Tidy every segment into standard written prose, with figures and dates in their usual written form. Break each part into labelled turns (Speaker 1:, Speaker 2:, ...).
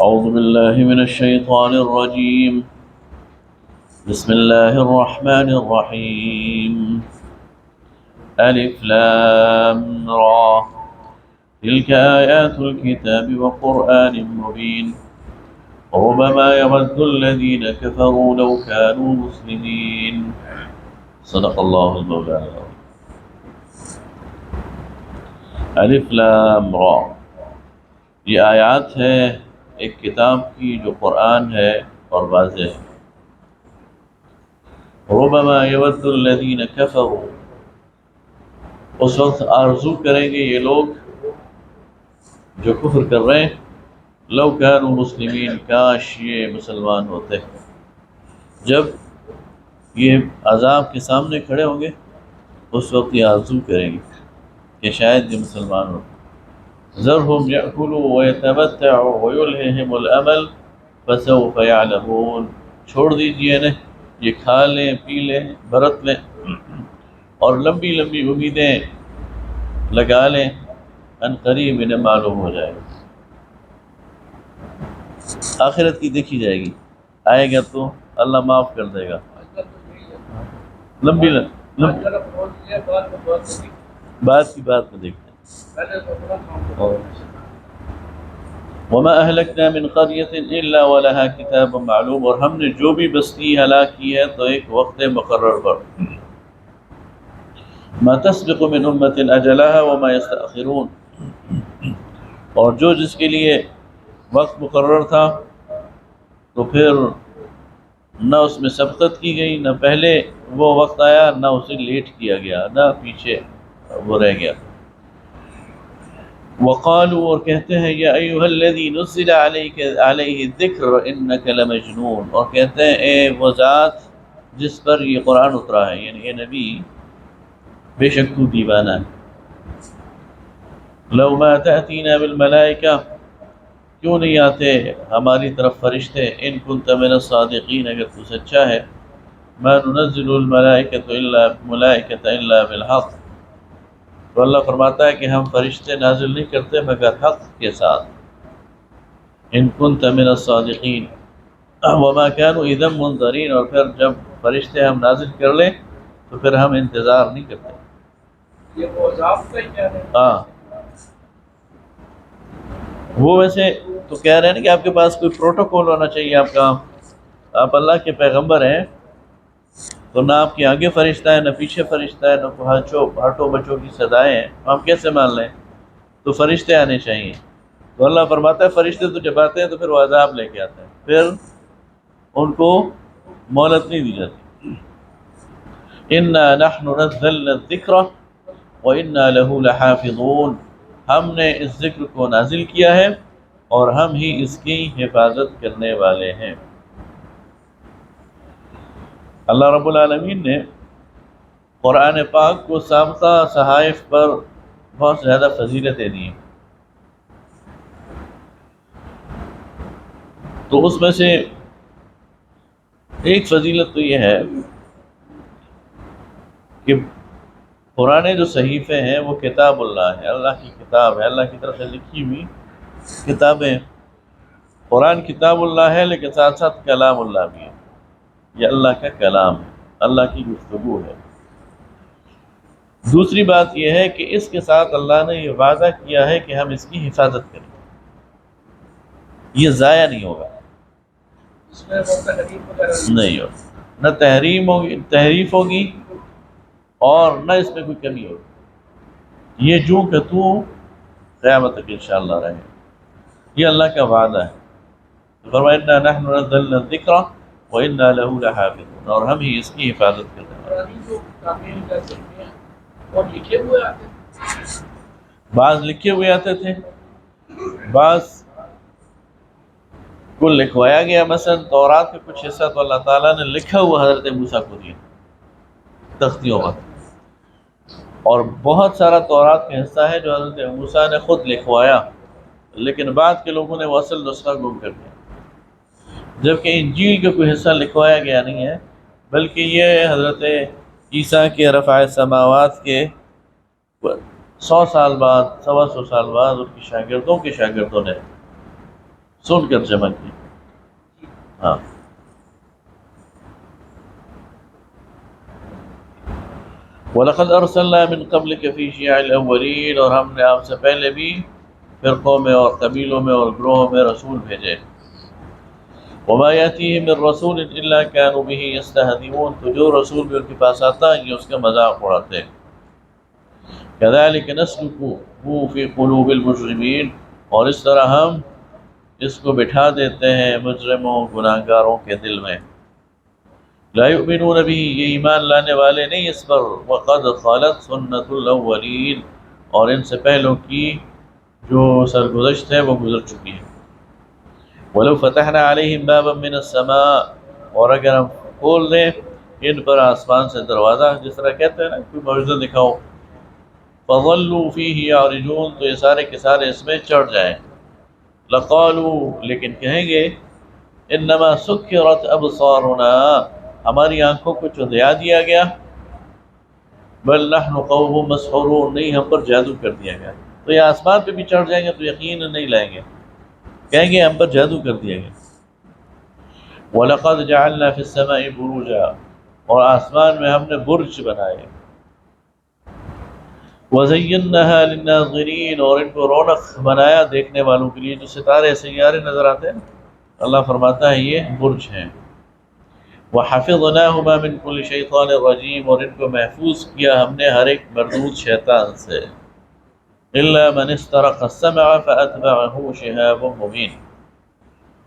Speaker 1: أعوذ بالله من الشيطان الرجيم. بسم الله الرحمن الرحيم. ألف لام را تلك آيات الكتاب وقرآن مبين ربما يود الذين كفروا لو كانوا مسلمين. صدق الله المولانا. الف لام را، یہ آیات ہے ایک کتاب کی جو قرآن ہے اور واضح ہے. ربما یود الذین کفروا، اس وقت آرزو کریں گے یہ لوگ جو کفر کر رہے ہیں، لو کانوا مسلمین، کاش یہ مسلمان ہوتے. جب یہ عذاب کے سامنے کھڑے ہوں گے اس وقت یہ آرزو کریں گے کہ شاید یہ مسلمان ہوتے. ذرهم يأكلوا ويتمتعوا ويلههم الأمل فسوف يعلمون، چھوڑ دیجیے انہیں، یہ کھا لیں پی لیں برت لیں اور لمبی لمبی امیدیں لگا لیں، ان قریب انہیں معلوم ہو جائے گا. آخرت کی دیکھی جائے گی، آئے گا تو اللہ معاف کر دے گا. لمبی بات کی بات میں دیکھتے ہیں. وما اہلکنا من قریۃ الا ولها کتاب معلوم، اور ہم نے جو بھی بستی ہلاک کی ہے تو ایک وقت مقرر پر. ما تسبق من امت اجلها وما يستأخرون، اور جو جس کے لیے وقت مقرر تھا تو پھر نہ اس میں سبقت کی گئی، نہ پہلے وہ وقت آیا، نہ اسے لیٹ کیا گیا، نہ پیچھے وہ رہ گیا. وقالوا، اور کہتے ہیں، یا ایھا الذی نزل علیہ الذکر انک لمجنون، اور کہتے ہیں اے وہ ذات جس پر یہ قرآن اترا ہے، یعنی اے نبی، بے شک تو دیوانہ ہے. لو ما تأتینا بالملائکہ، کیوں نہیں آتے ہماری طرف فرشتے، ان کنت من الصادقین، اگر تو سچا ہے. ما ننزل الملائکۃ الا بالحق، تو اللہ فرماتا ہے کہ ہم فرشتے نازل نہیں کرتے مگر حق کے ساتھ. ان کنت من الصادقین وما كانوا اذا منظرین، اور پھر جب فرشتے ہم نازل کر لیں تو پھر ہم انتظار نہیں کرتے.
Speaker 2: یہ وہ عذاب کا ہی کہہ رہے ہیں.
Speaker 1: ہاں، وہ ویسے تو کہہ رہے ہیں نا کہ آپ کے پاس کوئی پروٹوکول ہونا چاہیے. آپ کا، آپ اللہ کے پیغمبر ہیں تو نہ آپ کے آگے فرشتہ ہے، نہ پیچھے فرشتہ ہے، نہ ہاتھوں بچوں کی صدائیں ہیں، ہم کیسے مان لیں؟ تو فرشتے آنے چاہیے. تو اللہ فرماتا ہے فرشتے تو جب آتے ہیں تو پھر وہ عذاب لے کے آتے ہیں، پھر ان کو مہلت نہیں دی جاتی. انا نحن نزلنا الذکر وانا له لحافظون، ہم نے اس ذکر کو نازل کیا ہے اور ہم ہی اس کی حفاظت کرنے والے ہیں. اللہ رب العالمین نے قرآن پاک کو سابقہ صحائف پر بہت زیادہ فضیلتیں دی ہیں. تو اس میں سے ایک فضیلت تو یہ ہے کہ پرانے جو صحیفے ہیں وہ کتاب اللہ ہے، اللہ کی کتاب ہے، اللہ کی طرف سے لکھی ہوئی کتابیں. قرآن کتاب اللہ ہے لیکن ساتھ ساتھ کلام اللہ بھی ہے. یہ اللہ کا کلام ہے، اللہ کی گفتگو ہے. دوسری بات یہ ہے کہ اس کے ساتھ اللہ نے یہ وعدہ کیا ہے کہ ہم اس کی حفاظت کریں، یہ ضائع نہیں ہوگا،
Speaker 2: اس میں وہ تحریف وغیرہ
Speaker 1: نہیں ہوگا، نہ تحریف ہوگی اور نہ اس میں کوئی کمی ہوگی. یہ جو کہ تو قیامت تک انشاءاللہ رہے. یہ اللہ کا وعدہ ہے. فرمایا انا نحن نزلنا الذکر وانا له لحافظون، اور ہم ہی اس کی حفاظت کرتے ہیں.
Speaker 2: پرانی جو کتابیں جیسے ہیں اور لکھے ہوئے آتے ہیں.
Speaker 1: بعض لکھے ہوئے آتے تھے، بعض کو لکھوایا گیا. مثلا تورات کا کچھ حصہ تو اللہ تعالیٰ نے لکھا ہوا حضرت موسیٰ کو دیا تختیوں پر، اور بہت سارا تورات کا حصہ ہے جو حضرت موسیٰ نے خود لکھوایا، لیکن بعد کے لوگوں نے وہ اصل نسخہ گم کر دیا. جبکہ انجیل کا کوئی حصہ لکھوایا گیا نہیں ہے، بلکہ یہ حضرت عیسیٰ کے رفع السماوات کے 100 سال بعد، 125 سال بعد ان کے شاگردوں نے سن کر جمع کی. ہاں وَلَقَدْ أَرْسَلْنَا مِن قَبْلِكَ فِي شِيَعِ الْأَوَّلِينَ، اور ہم نے آپ سے پہلے بھی فرقوں میں اور قبیلوں میں اور گروہوں میں رسول بھیجے. وَمَا يَأْتِيهِم مِّن رَّسُولٍ إِلَّا كَانُوا بِهِ يَسْتَهْزِئُونَ، تو جو رسول بھی ان کے پاس آتا ہے یہ اس کا مذاق اڑاتے ہیں. كَذَلِكَ نَسْلُكُهُ فِي قُلُوبِ الْمُجْرِمِينَ، اور اس طرح ہم اس کو بٹھا دیتے ہیں مجرموں گناہگاروں کے دل میں. لا يؤمنون به، یہ ایمان لانے والے نہیں اس پر. وقد خلت سنت الاولین، اور ان سے پہلوں کی جو سرگزشت ہے وہ گزر چکی ہے. ولو فتحنا علیہم بابا من السماء، اور اگر ہم کھول دیں ان پر آسمان سے دروازہ، جس طرح کہتے ہیں نا کوئی معجزہ دکھاؤ، فظلوا فیہ یعرجون، تو یہ سارے کے سارے اس میں چڑھ جائیں. لقالوا، لیکن کہیں گے، انما سکرت ابصارنا، ہماری آنکھوں کو چندیا دیا گیا، بل نحن قوم مسحورون، نہیں ہم پر جادو کر دیا گیا. تو یہ آسمان پہ بھی چڑھ جائیں گے تو یقین نہیں لائیں گے، کہیں گے ہم پر جادو کر دیا گیا. وَلَقَدْ جَعَلْنَا فِي السَّمَاءِ بُرُوجًا، اور آسمان میں ہم نے برج بنائے. وَزَيَّنَّهَا لِلنَّاظِرِينَ، اور ان کو رونق بنایا دیکھنے والوں کے لیے. جو ستارے سیارے نظر آتے ہیں اللہ فرماتا ہے یہ برج ہیں. وَحَفِظْنَاهُمَا مِنْ كُلِّ شَيْطَانٍ رَجِيمٍ، اور ان کو محفوظ کیا ہم نے ہر ایک مردود شیطان سے. إِلَّا مَنِ اسْتَرَقَ السَّمْعَ فَأَتْبَعَهُ شِهَابٌ مُّبِينٌ.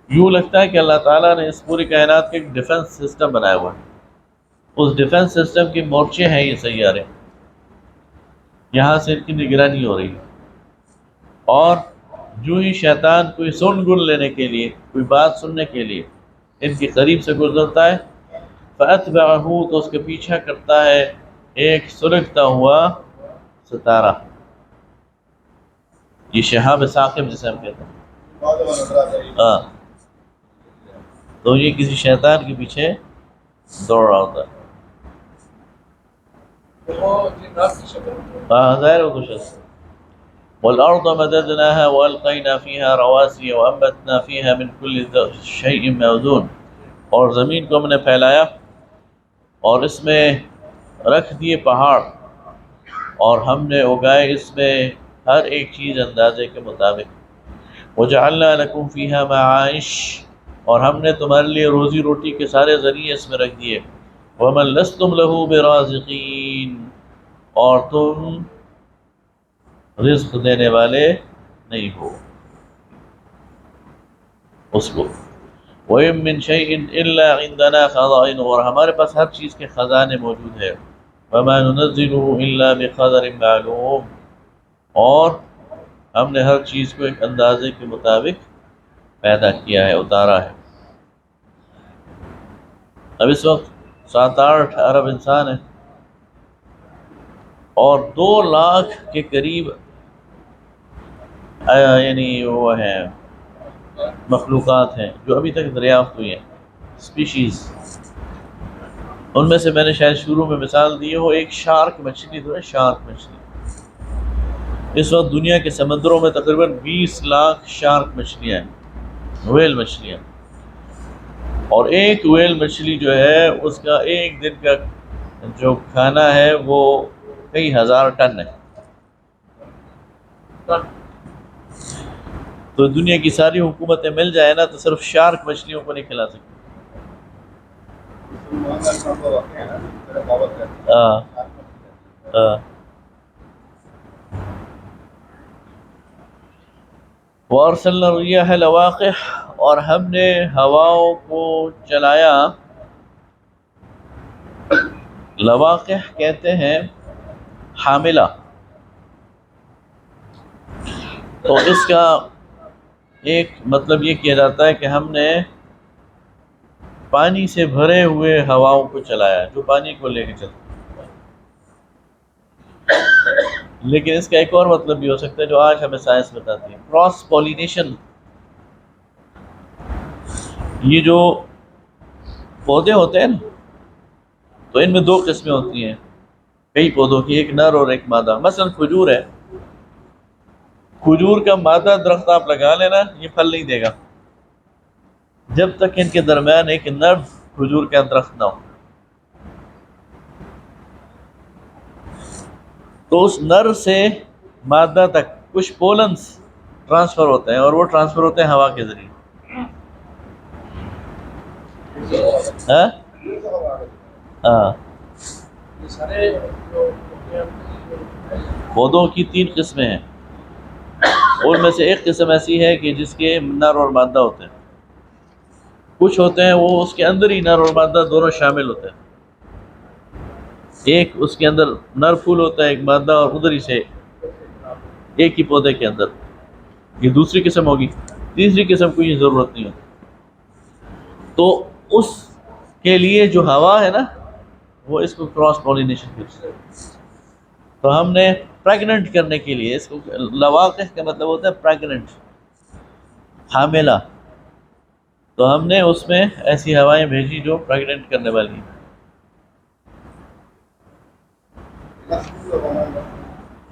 Speaker 1: یوں لگتا ہے کہ اللہ تعالیٰ نے اس پوری کائنات کا ایک ڈیفنس سسٹم بنایا ہوا ہے. اس ڈیفنس سسٹم کی مورچے ہیں یہ سیارے، یہاں سے ان کی نگرانی ہو رہی ہے. اور جو ہی شیطان کوئی سن گن لینے کے لیے، کوئی بات سننے کے لیے ان کے قریب سے گزرتا ہے، فَأَتْبَعَهُ، تو اس کے پیچھا کرتا ہے ایک سلگتا ہوا ستارہ. یہ شہاب ثاقب جسے ہم کہتے ہیں. ہاں، تو یہ کسی شیطان کے پیچھے دوڑ رہا ہوتا ہے. ہاں ظاہر ہے وہ کچھ ایسا. وَالْأَرْضَ مَدَدْنَاهَا وَأَلْقَيْنَا فِيهَا رَوَاسِيَ وَأَنبَتْنَا فِيهَا مِنْ كُلِّ شَيْءٍ مَوْزُونٍ، اور زمین کو ہم نے پھیلایا اور اس میں رکھ دیے پہاڑ، اور ہم نے اگائے اس میں ہر ایک چیز اندازے کے مطابق. وَجَعَلْنَا لَكُمْ فِيهَا مَعَائِشَ، اور ہم نے تمہارے لیے روزی روٹی کے سارے ذریعے اس میں رکھ دیے. وَمَن لَسْتُمْ لَهُ بِرَازِقِينَ، اور تم رزق دینے والے نہیں ہو اس کو. وَإِن مِّن شَيْءٍ إِلَّا عِندَنَا خَزَائِنُهُ، اور ہمارے پاس ہر چیز کے خزانے موجود ہیں. وَمَا نُنَزِّلُهُ إِلَّا بِقَدَرٍ مَّعْلُومٍ، اور ہم نے ہر چیز کو ایک اندازے کے مطابق پیدا کیا ہے، اتارا ہے. اب اس وقت 7-8 ارب انسان ہیں اور 2 لاکھ کے قریب یعنی وہ ہیں مخلوقات ہیں جو ابھی تک دریافت ہوئی ہیں، اسپیشیز. ان میں سے میں نے شاید شروع میں مثال دی ہو، ایک شارک مچھلی تو ہے، شارک مچھلی. اس وقت دنیا کے سمندروں میں تقریباً 20 لاکھ شارک مچھلیاں ہیں، ویل مچھلیاں. اور ایک ویل مچھلی جو ہے اس کا ایک دن کا جو کھانا ہے وہ کئی ہزار ٹن ہے. تو دنیا کی ساری حکومتیں مل جائے نا تو صرف شارک مچھلیوں کو نہیں کھلا سکتی. وَأَرْسَلْنَا الرِّيَاحَ لَوَاقِحَ، اور ہم نے ہواؤں کو چلایا. لواقح کہتے ہیں حاملہ. تو اس کا ایک مطلب یہ کیا جاتا ہے کہ ہم نے پانی سے بھرے ہوئے ہواؤں کو چلایا، جو پانی کو لے کے چلتے. لیکن اس کا ایک اور مطلب بھی ہو سکتا ہے جو آج ہمیں سائنس بتاتی ہے، کراس پولینیشن. یہ جو پودے ہوتے ہیں نا تو ان میں 2 قسمیں ہوتی ہیں کئی پودوں کی، ایک نر اور ایک مادہ. مثلا کھجور ہے، کھجور کا مادہ درخت آپ لگا لینا یہ پھل نہیں دے گا، جب تک ان کے درمیان ایک نر کھجور کا درخت نہ ہو. تو اس نر سے مادہ تک کچھ پولنس ٹرانسفر ہوتے ہیں، اور وہ ٹرانسفر ہوتے ہیں ہوا کے ذریعے. ہاں ہاں.
Speaker 2: یہ سارے جو
Speaker 1: پودوں کی 3 قسمیں ہیں، ان میں سے ایک قسم ایسی ہے کہ جس کے نر اور مادہ ہوتے ہیں. کچھ ہوتے ہیں وہ اس کے اندر ہی نر اور مادہ دونوں شامل ہوتے ہیں. ایک اس کے اندر نر پھول ہوتا ہے، ایک مادہ، اور ادھر ہی سے ایک ہی پودے کے اندر. یہ دوسری قسم ہوگی. تیسری قسم کو یہ ضرورت نہیں ہوتی. تو اس کے لیے جو ہوا ہے نا، وہ اس کو کراس پولینیشن کرتی ہے. تو ہم نے پریگننٹ کرنے کے لیے اس کو، لواقح کا مطلب ہوتا ہے پریگننٹ، حاملہ. تو ہم نے اس میں ایسی ہوائیں بھیجی جو پریگننٹ کرنے والی ہیں.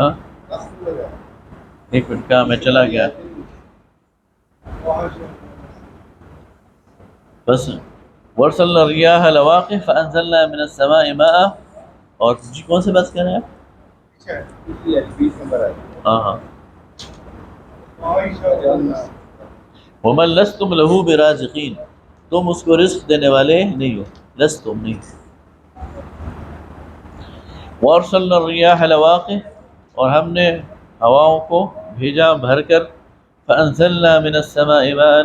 Speaker 1: ہاں ایک منٹ کا میں چلا گیا بس. وَأَرْسَلْنَا الرِّيَاحَ لَوَاقِحَ فَأَنزَلْنَا مِنَ السَّمَاءِ مَاءً. اور جی کون سے بات کر رہے ہیں آپ؟ ہاں. وَمَن لَسْتُمْ لَهُ بِرَازِقِينَ. تم اس کو رزق دینے والے نہیں ہو. لستم نہیں. وَأَرْسَلْنَا الرِّيَاحَ لَوَاقِحَ. اور ہم نے ہواؤں کو بھیجا بھر کر. فَأَنزَلْنَا مِنَ السَّمَاءِ مَاءً.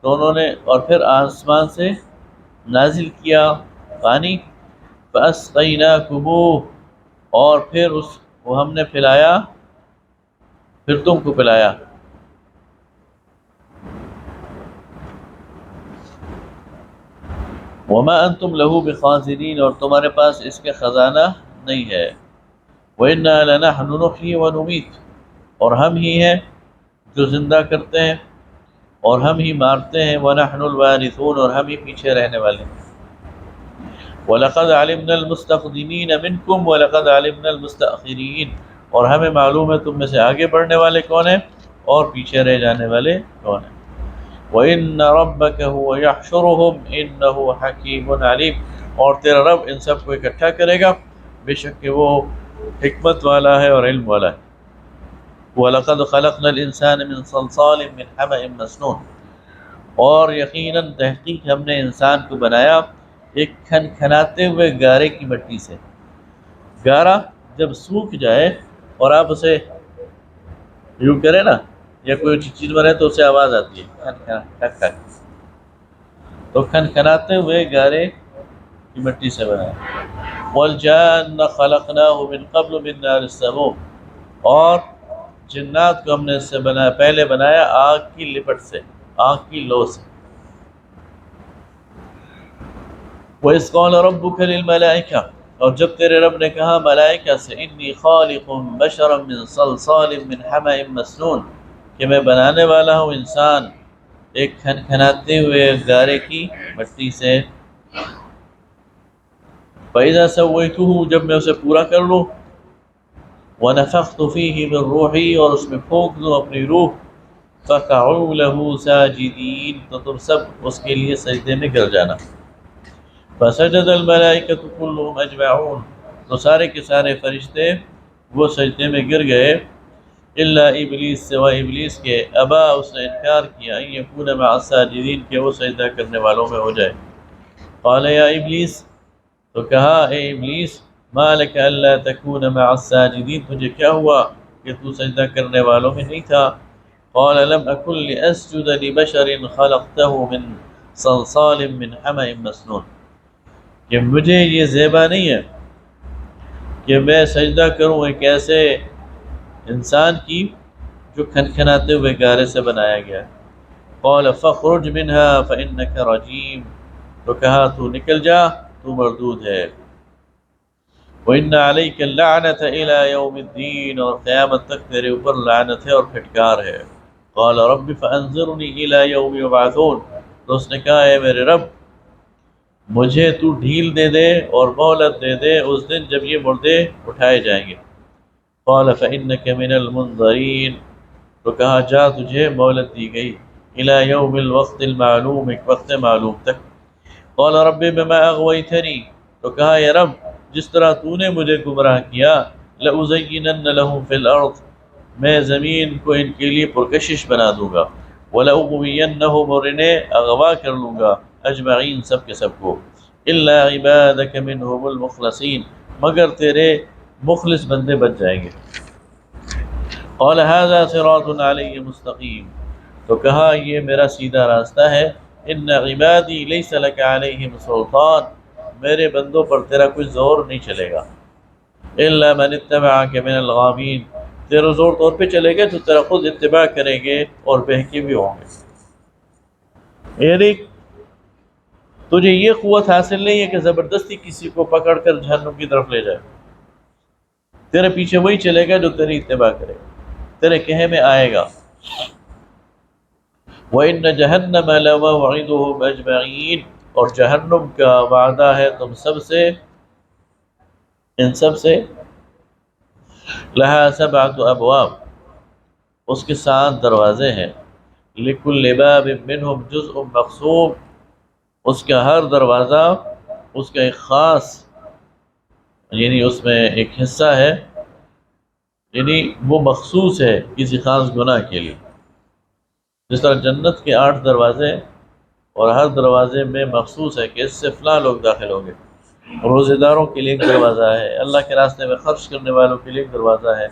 Speaker 1: تو انہوں نے اور پھر آسمان سے نازل کیا پانی. فَأَسْقَيْنَاكُمُوهُ. اور پھر اس کو ہم نے پلایا، پھر تم کو پلایا. وَمَا أَنْتُمْ لَهُ بِخَازِنِينَ. اور تمہارے پاس اس کے خزانہ نہیں ہے. وَإِنَّا لَنَحْنُ نُحْيِي وَنُمِيتُ. اور ہم ہی ہیں جو زندہ کرتے ہیں اور ہم ہی مارتے ہیں. وَنَحْنُ الْوَارِثُونَ. اور ہم ہی پیچھے رہنے والے ہیں. وَلَقَدْ عَلِمْنَا الْمُسْتَقْدِمِينَ مِنْكُمْ وَلَقَدْ عَلِمْنَا الْمُسْتَأْخِرِينَ. اور ہمیں معلوم ہے تم میں سے آگے بڑھنے والے کون ہیں اور پیچھے رہ جانے والے کون ہیں. وَإِنَّ رَبَّكَ هُوَ يَحْشُرُهُمْ إِنَّهُ حَكِيمٌ عَلِيمٌ. اور تیرا رب ان سب کو اکٹھا کرے گا، بے شک کہ وہ حکمت والا ہے اور علم والا ہے. وَلَقَدْ خَلَقْنَا الْإِنسَانَ مِنْ صَلْصَالٍ مِّنْ حَمَإٍ مَّسْنُونٍ. اور یقیناً تحقیق ہم نے انسان کو بنایا ایک کھنکھناتے ہوئے گارے کی مٹی سے. گارا جب سوکھ جائے اور آپ اسے یوں کریں نا، یا کوئی چیز بنے تو اسے آواز آتی ہے کھن کھن کھن. تو کھنکھناتے ہوئے گارے کی مٹی سے بنایا. وَالْجَانَّ خَلَقْنَاهُ مِنْ قَبْلُ مِنْ نَارِ السَّمُومِ. اور جنات کو ہم نے اس سے بنایا، پہلے بنایا آگ کی لپٹ سے، آگ کی لو سے. وَإِذْ قَالَ رَبُّكَ لِلْمَلَائِكَةِ. اور جب تیرے رب نے کہا ملائکہ سے، إِنِّي خَالِقٌ بَشَرًا مِّن صَلْصَالٍ مِّنْ حَمَإٍ مَّسْنُونٍ. کہ میں بنانے والا ہوں انسان ایک کھنکھناتے ہوئے گارے کی مٹی سے. فَإِذَا سَوَّيْتُهُ. جب میں اسے پورا کر لوں. وَنَفَخْتُ فِيهِ مِن رُّوحِي. اور اس میں پھونک دوں اپنی روح. فَقَعُوا لَهُ سَاجِدِينَ. تو تم سب اس کے لیے سجدے میں گر جانا. فَسَجَدَ الْمَلَائِكَةُ كُلُّهُمْ أَجْمَعُونَ. تو سارے کے سارے فرشتے وہ سجدے میں گر گئے، إِلَّا إِبْلِيسَ. سوائے ابلیس کے. ابا. اس نے انکار کیا، أَن يَكُونَ مَعَ السَّاجِدِينَ. کہ وہ سجدہ کرنے والوں میں ہو جائے. قَالَ يَا إِبْلِيسُ. تو کہا اے ابلیس، مَا لَكَ أَلَّا تَكُونَ مَعَ السَّاجِدِينَ. تجھے کیا ہوا کہ تو سجدہ کرنے والوں میں نہیں تھا؟ قَالَ لَمْ أَكُنْ لِأَسْجُدَ لِبَشَرٍ خَلَقْتَهُ مِنْ صَلْصَالٍ مِّنْ حَمَإٍ مَّسْنُونٍ. کہ مجھے یہ زیبا نہیں ہے کہ میں سجدہ کروں ایک ایسے انسان کی جو کھنکھناتے ہوئے گارے سے بنایا گیا. قَالَ فَاخْرُجْ مِنْهَا فَإِنَّكَ رَجِيمٌ. تو کہا تو نکل جا، تو مردود ہے. وَإِنَّ عَلَيْكَ اللَّعْنَةَ إِلَى يَوْمِ الدِّينِ. اور قیامت تک تیرے اوپر لعنت ہے اور پھٹکار ہے. قَالَ رَبِّ فَأَنظِرْنِي إِلَى يَوْمِ يُبْعَثُونَ. تو اس نے کہا اے میرے رب، مجھے تو ڈھیل دے دے اور مہلت دے دے اس دن جب یہ مردے اٹھائے جائیں گے. قَالَ فَإِنَّكَ مِنَ الْمُنظَرِينَ. تو کہا جا، تجھے مہلت دی گئی. الى یوم الوقت المعلوم، ایک وقت معلوم تک. قال رب بما اغویتنی، تو کہا یا رب جس طرح تو نے مجھے گمراہ کیا، لأزینن لهم فی الارض، میں زمین کو ان کے لیے پرکشش بنا دوں گا، وَلَأُغْوِيَنَّهُمْ، اور انہیں اغوا کر لوں گا، اجمعین سب کے سب کو، إِلَّا عِبَادَكَ مِنْهُمُ الْمُخْلَصِينَ، مگر تیرے مخلص بندے بچ جائیں گے. قال هذا صراط علی مستقیم، تو کہا یہ میرا سیدھا راستہ ہے. ان عبادی لیس لک علیہم سلطان، میرے بندوں پر تیرا کوئی زور نہیں چلے گا. الا من اتبعک من الغاوین، تیرا زور طور پہ چلے گا تو تیرا خود اتباع کریں گے اور بہکے بھی ہوں گے. یعنی تجھے یہ قوت حاصل نہیں ہے کہ زبردستی کسی کو پکڑ کر جہنم کی طرف لے جائے، تیرے پیچھے وہی چلے گا جو تیری اتباع کرے گا، تیرے کہے میں آئے گا. وَإِنَّ جَهَنَّمَ لَمَوْعِدُهُمْ أَجْمَعِينَ، اور جہنم کا وعدہ ہے تم سب سے، ان سب سے. لَهَا سَبْعَةُ أَبْوَابٍ، اس کے 7 دروازے ہیں. لِكُلِّ بَابٍ مِّنْهُمْ جُزْءٌ مَقْسُومٌ، اس کا ہر دروازہ اس کا ایک خاص، یعنی اس میں ایک حصہ ہے، یعنی وہ مخصوص ہے کسی خاص گناہ کے لیے. جس طرح جنت کے 8 دروازے اور ہر دروازے میں مخصوص ہے کہ اس سے فلاں لوگ داخل ہوں گے. روزہ داروں کے لیے ایک دروازہ ہے، اللہ کے راستے میں خرچ کرنے والوں کے لیے ایک دروازہ ہے،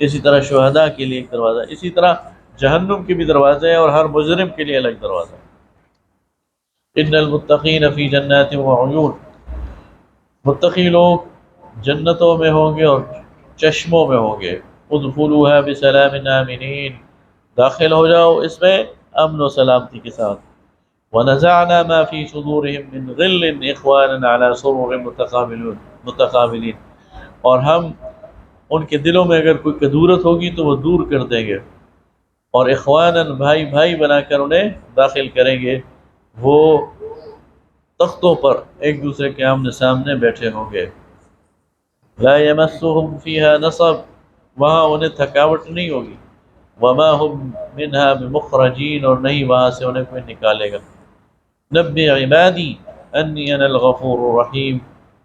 Speaker 1: اسی طرح شہداء کے لیے ایک دروازہ ہے، اسی طرح جہنم کے بھی دروازے ہیں اور ہر مجرم کے لیے الگ دروازہ ہے. ان المتقین فی جنات وعیون، متقی لوگ جنتوں میں ہوں گے اور چشموں میں ہوں گے. ادخلوها بسلام آمنین، داخل ہو جاؤ اس میں امن و سلامتی کے ساتھ. ونزعنا ما في صدورهم من غل اخوانا على سرر متقابلین، اور ہم ان کے دلوں میں اگر کوئی کدورت ہوگی تو وہ دور کر دیں گے، اور اخوانا بھائی بھائی بنا کر انہیں داخل کریں گے. وہ تختوں پر ایک دوسرے کے آمنے سامنے بیٹھے ہوں گے. لا يمسهم فيها نصب، وہاں انہیں تھکاوٹ نہیں ہوگی. وما هم منها بمخرجین، اور نہیں وہاں سے انہیں کوئی نکالے گا. نبئ عبادی انی انا الغفور الرحیم،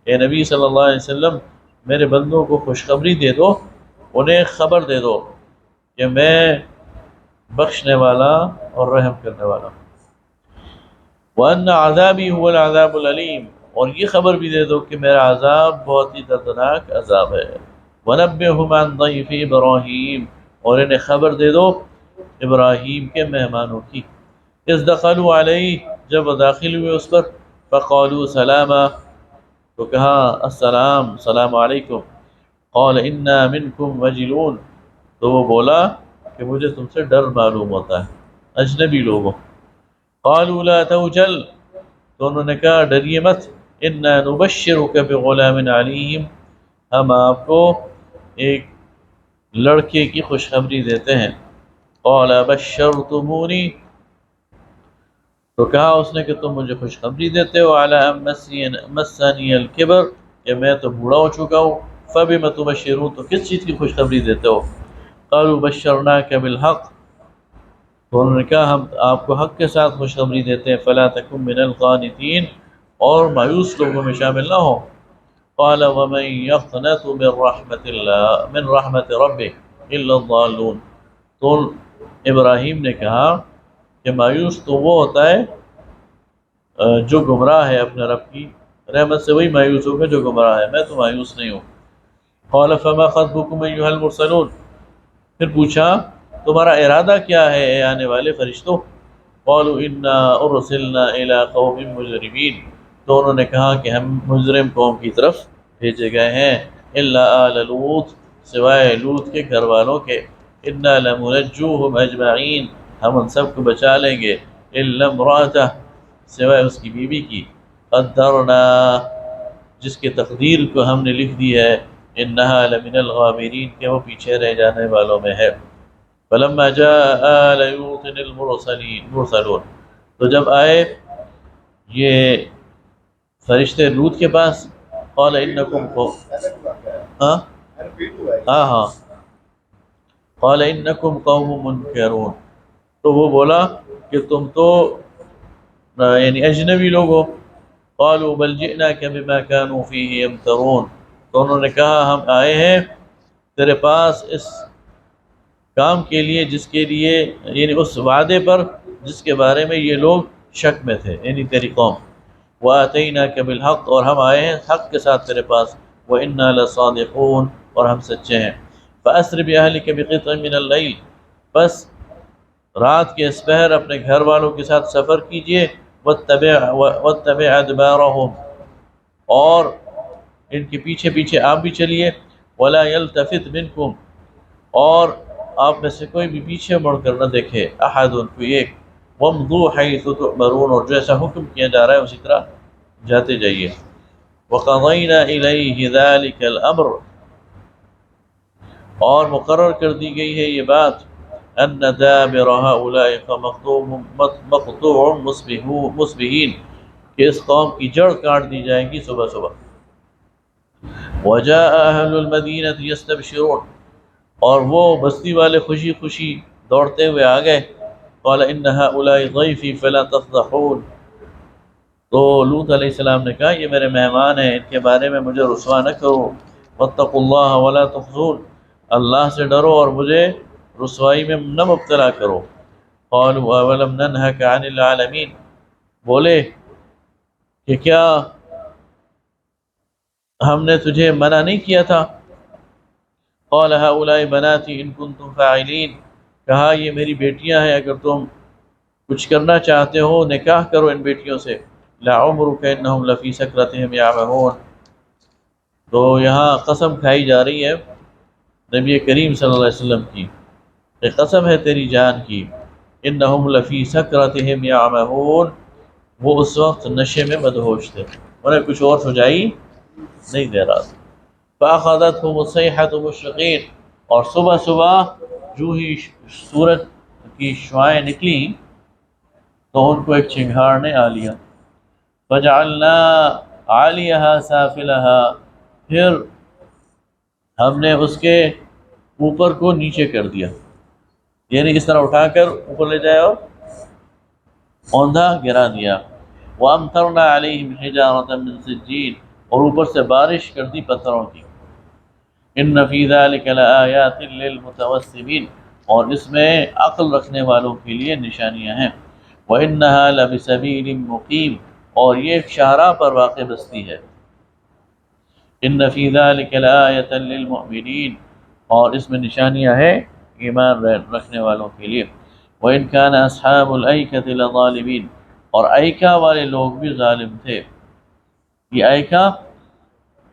Speaker 1: اے نبی صلی اللہ علیہ وسلم میرے بندوں کو خوشخبری دے دو، انہیں خبر دے دو کہ میں بخشنے والا اور رحم کرنے والا ہوں. وَأَنَّ عَذَابِي هُوَ الْعَذَابُ الْأَلِيمُ، اور یہ خبر بھی دے دو کہ میرا عذاب بہت ہی دردناک عذاب ہے. وَنَبِّئْهُمْ عَنْ ضَيْفِ إِبْرَاهِيمَ، اور انہیں خبر دے دو ابراہیم کے مہمانوں کی. اِذْ دَخَلُوا عَلَيْهِ، جب وہ داخل ہوئے اس پر. فَقَالُوا سَلَامًا، تو کہا السلام، سلام علیکم. قَالَ إِنَّا مِنْكُمْ وَجِلُونَ، تو وہ بولا کہ مجھے تم سے ڈر معلوم ہوتا ہے، اجنبی لوگوں. قالوا لا توجل، تو انہوں نے کہا ڈریے مت. انا نبشرک بغلام علیم، ہم آپ کو ایک لڑکے کی خوشخبری دیتے ہیں. قال بشرتمونی، تو کہا اس نے کہ تم مجھے خوشخبری دیتے ہو. علی ان مسنی الکبر، کہ میں تو بوڑھا ہو چکا ہوں. فبم تبشرون، تو کس چیز کی خوشخبری دیتے ہو. قالوا بشرناک بالحق، تو انہوں نے کہا ہم آپ کو حق کے ساتھ خوشخبری دیتے ہیں. فلا تکن من القانتین، اور مایوس لوگوں میں شامل نہ ہو. قال ومن يقنط من رحمت ربه الا الضالون، تو ابراہیم نے کہا کہ مایوس تو وہ ہوتا ہے جو گمراہ ہے اپنے رب کی رحمت سے، وہی مایوس ہوگا جو گمراہ ہے، میں تو مایوس نہیں ہوں. قال فما خطبكم ايها المرسلون، پھر پوچھا تمہارا ارادہ کیا ہے اے آنے والے فرشتوں. قالوا انا ارسلنا الى قوم مجرمین، تو انہوں نے کہا کہ ہم مجرم قوم کی طرف بھیجے گئے ہیں. الا آل لوط، سوائے لوط کے گھر والوں کے. انا لمنجوهم اجمعین، ہم ان سب کو بچا لیں گے. الا امرأته، سوائے اس کی بیوی کی. قدرنا، جس کے تقدیر کو ہم نے لکھ دی ہے. انہا لمن الغابرین، کہ وہ پیچھے رہ جانے والوں میں ہے. فلما جاء آل لوط المرسلون، تو جب آئے یہ فرشتے لوط کے پاس. قال انکم قال انکم قوم منکرون، تو وہ بولا کہ تم تو یعنی اجنبی لوگ ہو. قالوا بل جئناك بما كانوا فيه يمترون، تو انہوں نے کہا ہم آئے ہیں تیرے پاس اس کام کے لیے جس کے لیے یعنی اس وعدے پر جس کے بارے میں یہ لوگ شک میں تھے، یعنی تیری قوم. وَآتَيْنَاكَ بِالْحَقِّ، اور ہم آئے ہیں حق کے ساتھ تیرے پاس. وَإِنَّا لَصَادِقُونَ، اور ہم سچے ہیں. فَأَسْرِ بِأَهْلِكَ بِقِطْعٍ مِّنَ اللَّيْلِ، بس رات کے اس پہر اپنے گھر والوں کے ساتھ سفر کیجئے. وَاتَّبِعْ أَدْبَارَهُمْ، اور ان کے پیچھے پیچھے آپ بھی چلیے. وَلَا يَلْتَفِتْ مِنْكُمْ، اور آپ میں سے کوئی بھی پیچھے مڑ کر نہ دیکھے. أَحَدٌ، کوئی ایک. وَامْضُوا حَيْثُ تُؤْمَرُونَ، اور جیسا حکم کیا جا رہا ہے اسی طرح جاتے جائیے. وَقَضَيْنَا إِلَيْهِ ذَلِكَ الْأَمْرُ، اور مقرر کر دی گئی ہے یہ بات. أَنَّ دَابِرَ هَؤُلَاءِ مَقْطُوعٌ مُصْبِحِينَ، کہ اس قوم کی جڑ کاٹ دی جائے گی صبح صبح. وَجَاءَ أَهْلُ الْمَدِينَةِ يَسْتَبْشِرُونَ، اور وہ بستی والے خوشی خوشی دوڑتے ہوئے آ گئے. قَالَ إِنَّ هَؤُلَاءِ ضَيْفِي فَلَا تَفْضَحُونِ، تو لوط علیہ السلام نے کہا یہ میرے مہمان ہیں، ان کے بارے میں مجھے رسوا نہ کرو. وَاتَّقُوا اللَّهَ وَلَا تُخْزُونِ، اللہ سے ڈرو اور مجھے رسوائی میں نہ مبتلا کرو. قَالُوا أَوَلَمْ نَنْهَكَ عَنِ الْعَالَمِينَ، بولے کہ کیا ہم نے تجھے منع نہیں کیا تھا. قَالَ هَؤُلَاءِ بَنَاتِي إِن كُنتُمْ فَاعِلِينَ، کہا یہ میری بیٹیاں ہیں، اگر تم کچھ کرنا چاہتے ہو نکاح کرو ان بیٹیوں سے. لَعُمْرُكَ إِنَّهُمْ لَفِي سَكْرَتِهِمْ يَعْمَهُونَ، تو یہاں قسم کھائی جا رہی ہے نبی کریم صلی اللہ علیہ وسلم کی، کہ قسم ہے تیری جان کی. إِنَّهُمْ لَفِي سَكْرَتِهِمْ يَعْمَهُونَ، وہ اس وقت نشے میں مدہوش تھے، انہیں کچھ اور سجائی نہیں دے رہا تھا. فَأَخَذَتْهُمُ الصَّيْحَةُ مُشْرِقِينَ، اور صبح صبح جو ہی سورج کی شعائیں نکلی تو ان کو ایک چنگھاڑ نے آ لیا. فَجَعَلْنَا عَالِيَهَا سَافِلَهَا، پھر ہم نے اس کے اوپر کو نیچے کر دیا، یعنی اس طرح اٹھا کر اوپر لے جایا اور اوندھا گرا دیا. وَأَمْطَرْنَا عَلَيْهِمْ حِجَارَةً مِّن سِجِّيلٍ، اور اوپر سے بارش کر دی پتھروں کی. إِنَّ فِي ذَلِكَ لَآيَاتٍ لِّلْمُتَوَسِّمِينَ، اور اس میں عقل رکھنے والوں کے لیے نشانیاں ہیں. وَإِنَّهَا لَبِسَبِيلٍ مُقِيمٍ، اور یہ ایک شاہراہ پر واقع بستی ہے. إِنَّ فِي ذَلِكَ لَآيَةً لِّلْمُؤْمِنِينَ، اور اس میں نشانیاں ہیں ایمان رکھنے والوں کے لیے. وَإِنْ كَانَ أَصْحَابُ الْأَيْكَةِ لَظَالِمِينَ، اور ایکا والے لوگ بھی ظالم تھے. یہ ایکا،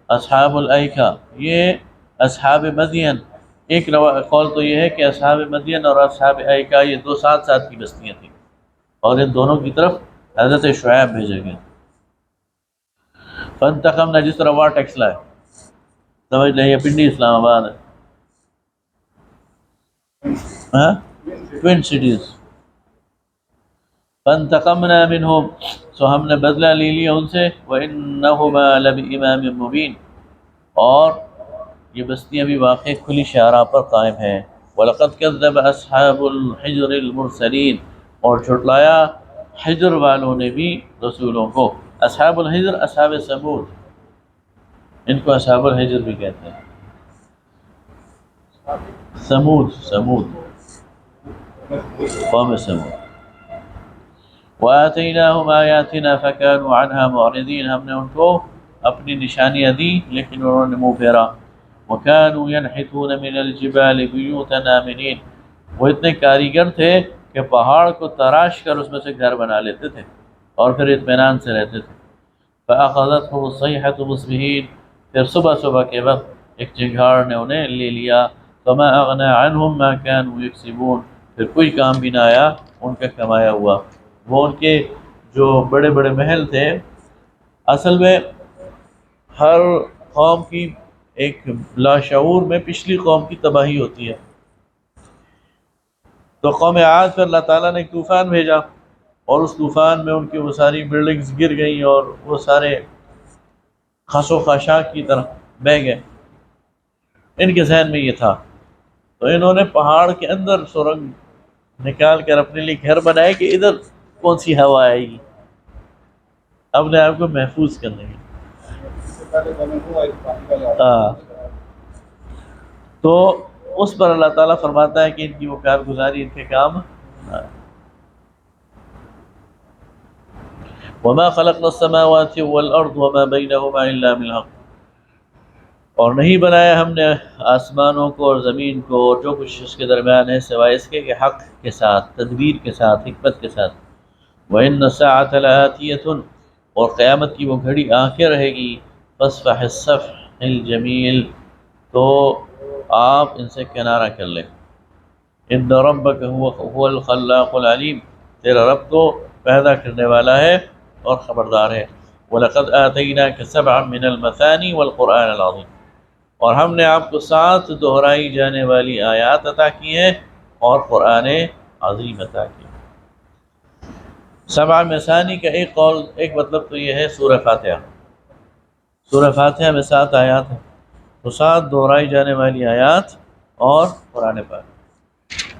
Speaker 1: اصحاب الایکا، یہ اصحاب مدین. ایک قول تو یہ ہے کہ اصحاب مدین اور اصحاب ایکا یہ دو ساتھ ساتھ کی بستیاں تھیں، اور ان دونوں کی طرف حضرت شعیب بھیجے گئے. فانتقمنا، جس طرح وار ٹیکس لائے، سمجھ لیں یہ پنڈی اسلام آباد ہے، ہاں ٹوین سٹیز. فانتقمنا منہم، سو ہم نے بدلہ لے لیا ان سے. وَإِنَّهُمَا لَبِإِمَامٍ مُبِينٍ، اور یہ بستیاں بھی واقع کھلی شاہراہ پر قائم ہیں. وَلَقَدْ كَذَّبَ أَصْحَابُ الْحِجْرِ الْمُرْسَلِينَ، اور جھٹلایا حجر والوں نے بھی رسولوں کو. اصحاب الحجر اصحاب سمود، ان کو اصحاب الحجر بھی کہتے ہیں. سمود قوم سمود. وَآتَيْنَاهُمْ آيَاتِنَا فَكَانُوا عَنْهَا مُعْرِضِينَ، ہم نے ان کو اپنی نشانیاں دی لیکن انہوں نے منہ پھیرا. وَكَانُوا يَنْحِتُونَ مِنَ الْجِبَالِ بُيُوتًا آمِنِينَ، وہ اتنے کاریگر تھے کہ پہاڑ کو تراش کر اس میں سے گھر بنا لیتے تھے اور پھر اطمینان سے رہتے تھے. فَأَخَذَتْهُمُ الصَّيْحَةُ مُصْبِحِينَ، پھر صبح صبح کے وقت ایک چنگھاڑ نے انہیں لے لیا. فَمَا أَغْنَىٰ عَنْهُمْ مَا كَانُوا يَكْسِبُونَ، پھر کوئی کام بھی نہ آیا ان کا کمایا ہوا. وہ ان کے جو بڑے بڑے محل تھے، اصل میں ہر قوم کی ایک لاشعور میں پچھلی قوم کی تباہی ہوتی ہے. تو قوم عاد پر اللہ تعالیٰ نے ایک طوفان بھیجا، اور اس طوفان میں ان کی وہ ساری بلڈنگز گر گئیں اور وہ سارے خس و خاشاک کی طرح بہہ گئے. ان کے ذہن میں یہ تھا، تو انہوں نے پہاڑ کے اندر سرنگ نکال کر اپنے لیے گھر بنائے کہ ادھر کون سی ہوا آئے گی، اپنے آپ کو محفوظ کرنے کی۔ ہاں، تو اس پر اللہ تعالیٰ فرماتا ہے کہ ان کی وہ کارگزاری، ان کے کام وَمَا خَلَقْنَا السَّمَاوَاتِ وَالْأَرْضَ وَمَا بَيْنَهُمَا إِلَّا بِالْحَقِّ، اور نہیں بنایا ہم نے آسمانوں کو اور زمین کو اور جو کچھ اس کے درمیان ہے سوائے اس کے کہ حق کے ساتھ، تدبیر کے ساتھ، حکمت کے ساتھ۔ وَإِنَّ السَّاعَةَ لَآتِيَةٌ، اور قیامت کی وہ گھڑی آ کے رہے گی، فَاصْفَحِ الصَّفْحَ الْجَمِيلَ، تو آپ ان سے کنارہ کر لیں۔ ان ربک هو الخلاق العلیم، تیرا رب تو پیدا کرنے والا ہے اور خبردار ہے۔ وَلَقَدْ آتَيْنَاكَ سَبْعًا مِنَ الْمَثَانِي وَالْقُرْآنَ الْعَظِيمِ، اور ہم نے آپ کو 7 دہرائی جانے والی آیات عطا کی ہیں اور قرآن عظیم عطا کی۔ 7 مثانی کا ایک قول، ایک مطلب تو یہ ہے سورہ فاتحہ۔ سورہ فاتحہ میں 7 آیات ہیں، تو 7 دہرائی جانے والی آیات اور قرآن پاک۔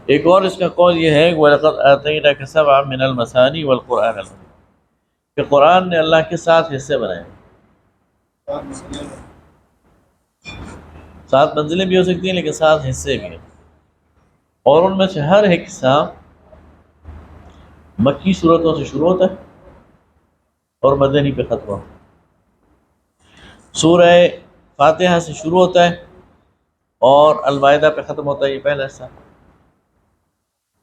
Speaker 1: ایک اور اس کا قول یہ ہے وَلَقَدْ آتَيْنَاكَ سَبْعًا مِنَ الْمَثَانِي وَالْقُرْآنَ الْعَظِيمِ، کہ قرآن نے اللہ کے 7 حصے بنائے۔ 7 منزلیں بھی ہو سکتی ہیں لیکن 7 حصے بھی ہیں، اور ان میں سے ہر ایک حصہ مکی صورتوں سے شروع ہوتا ہے اور مدنی پہ ختم ہوتا ہے۔ سورہ فاتحہ سے شروع ہوتا ہے اور المائدہ پہ ختم ہوتا ہے، یہ پہلا حصہ۔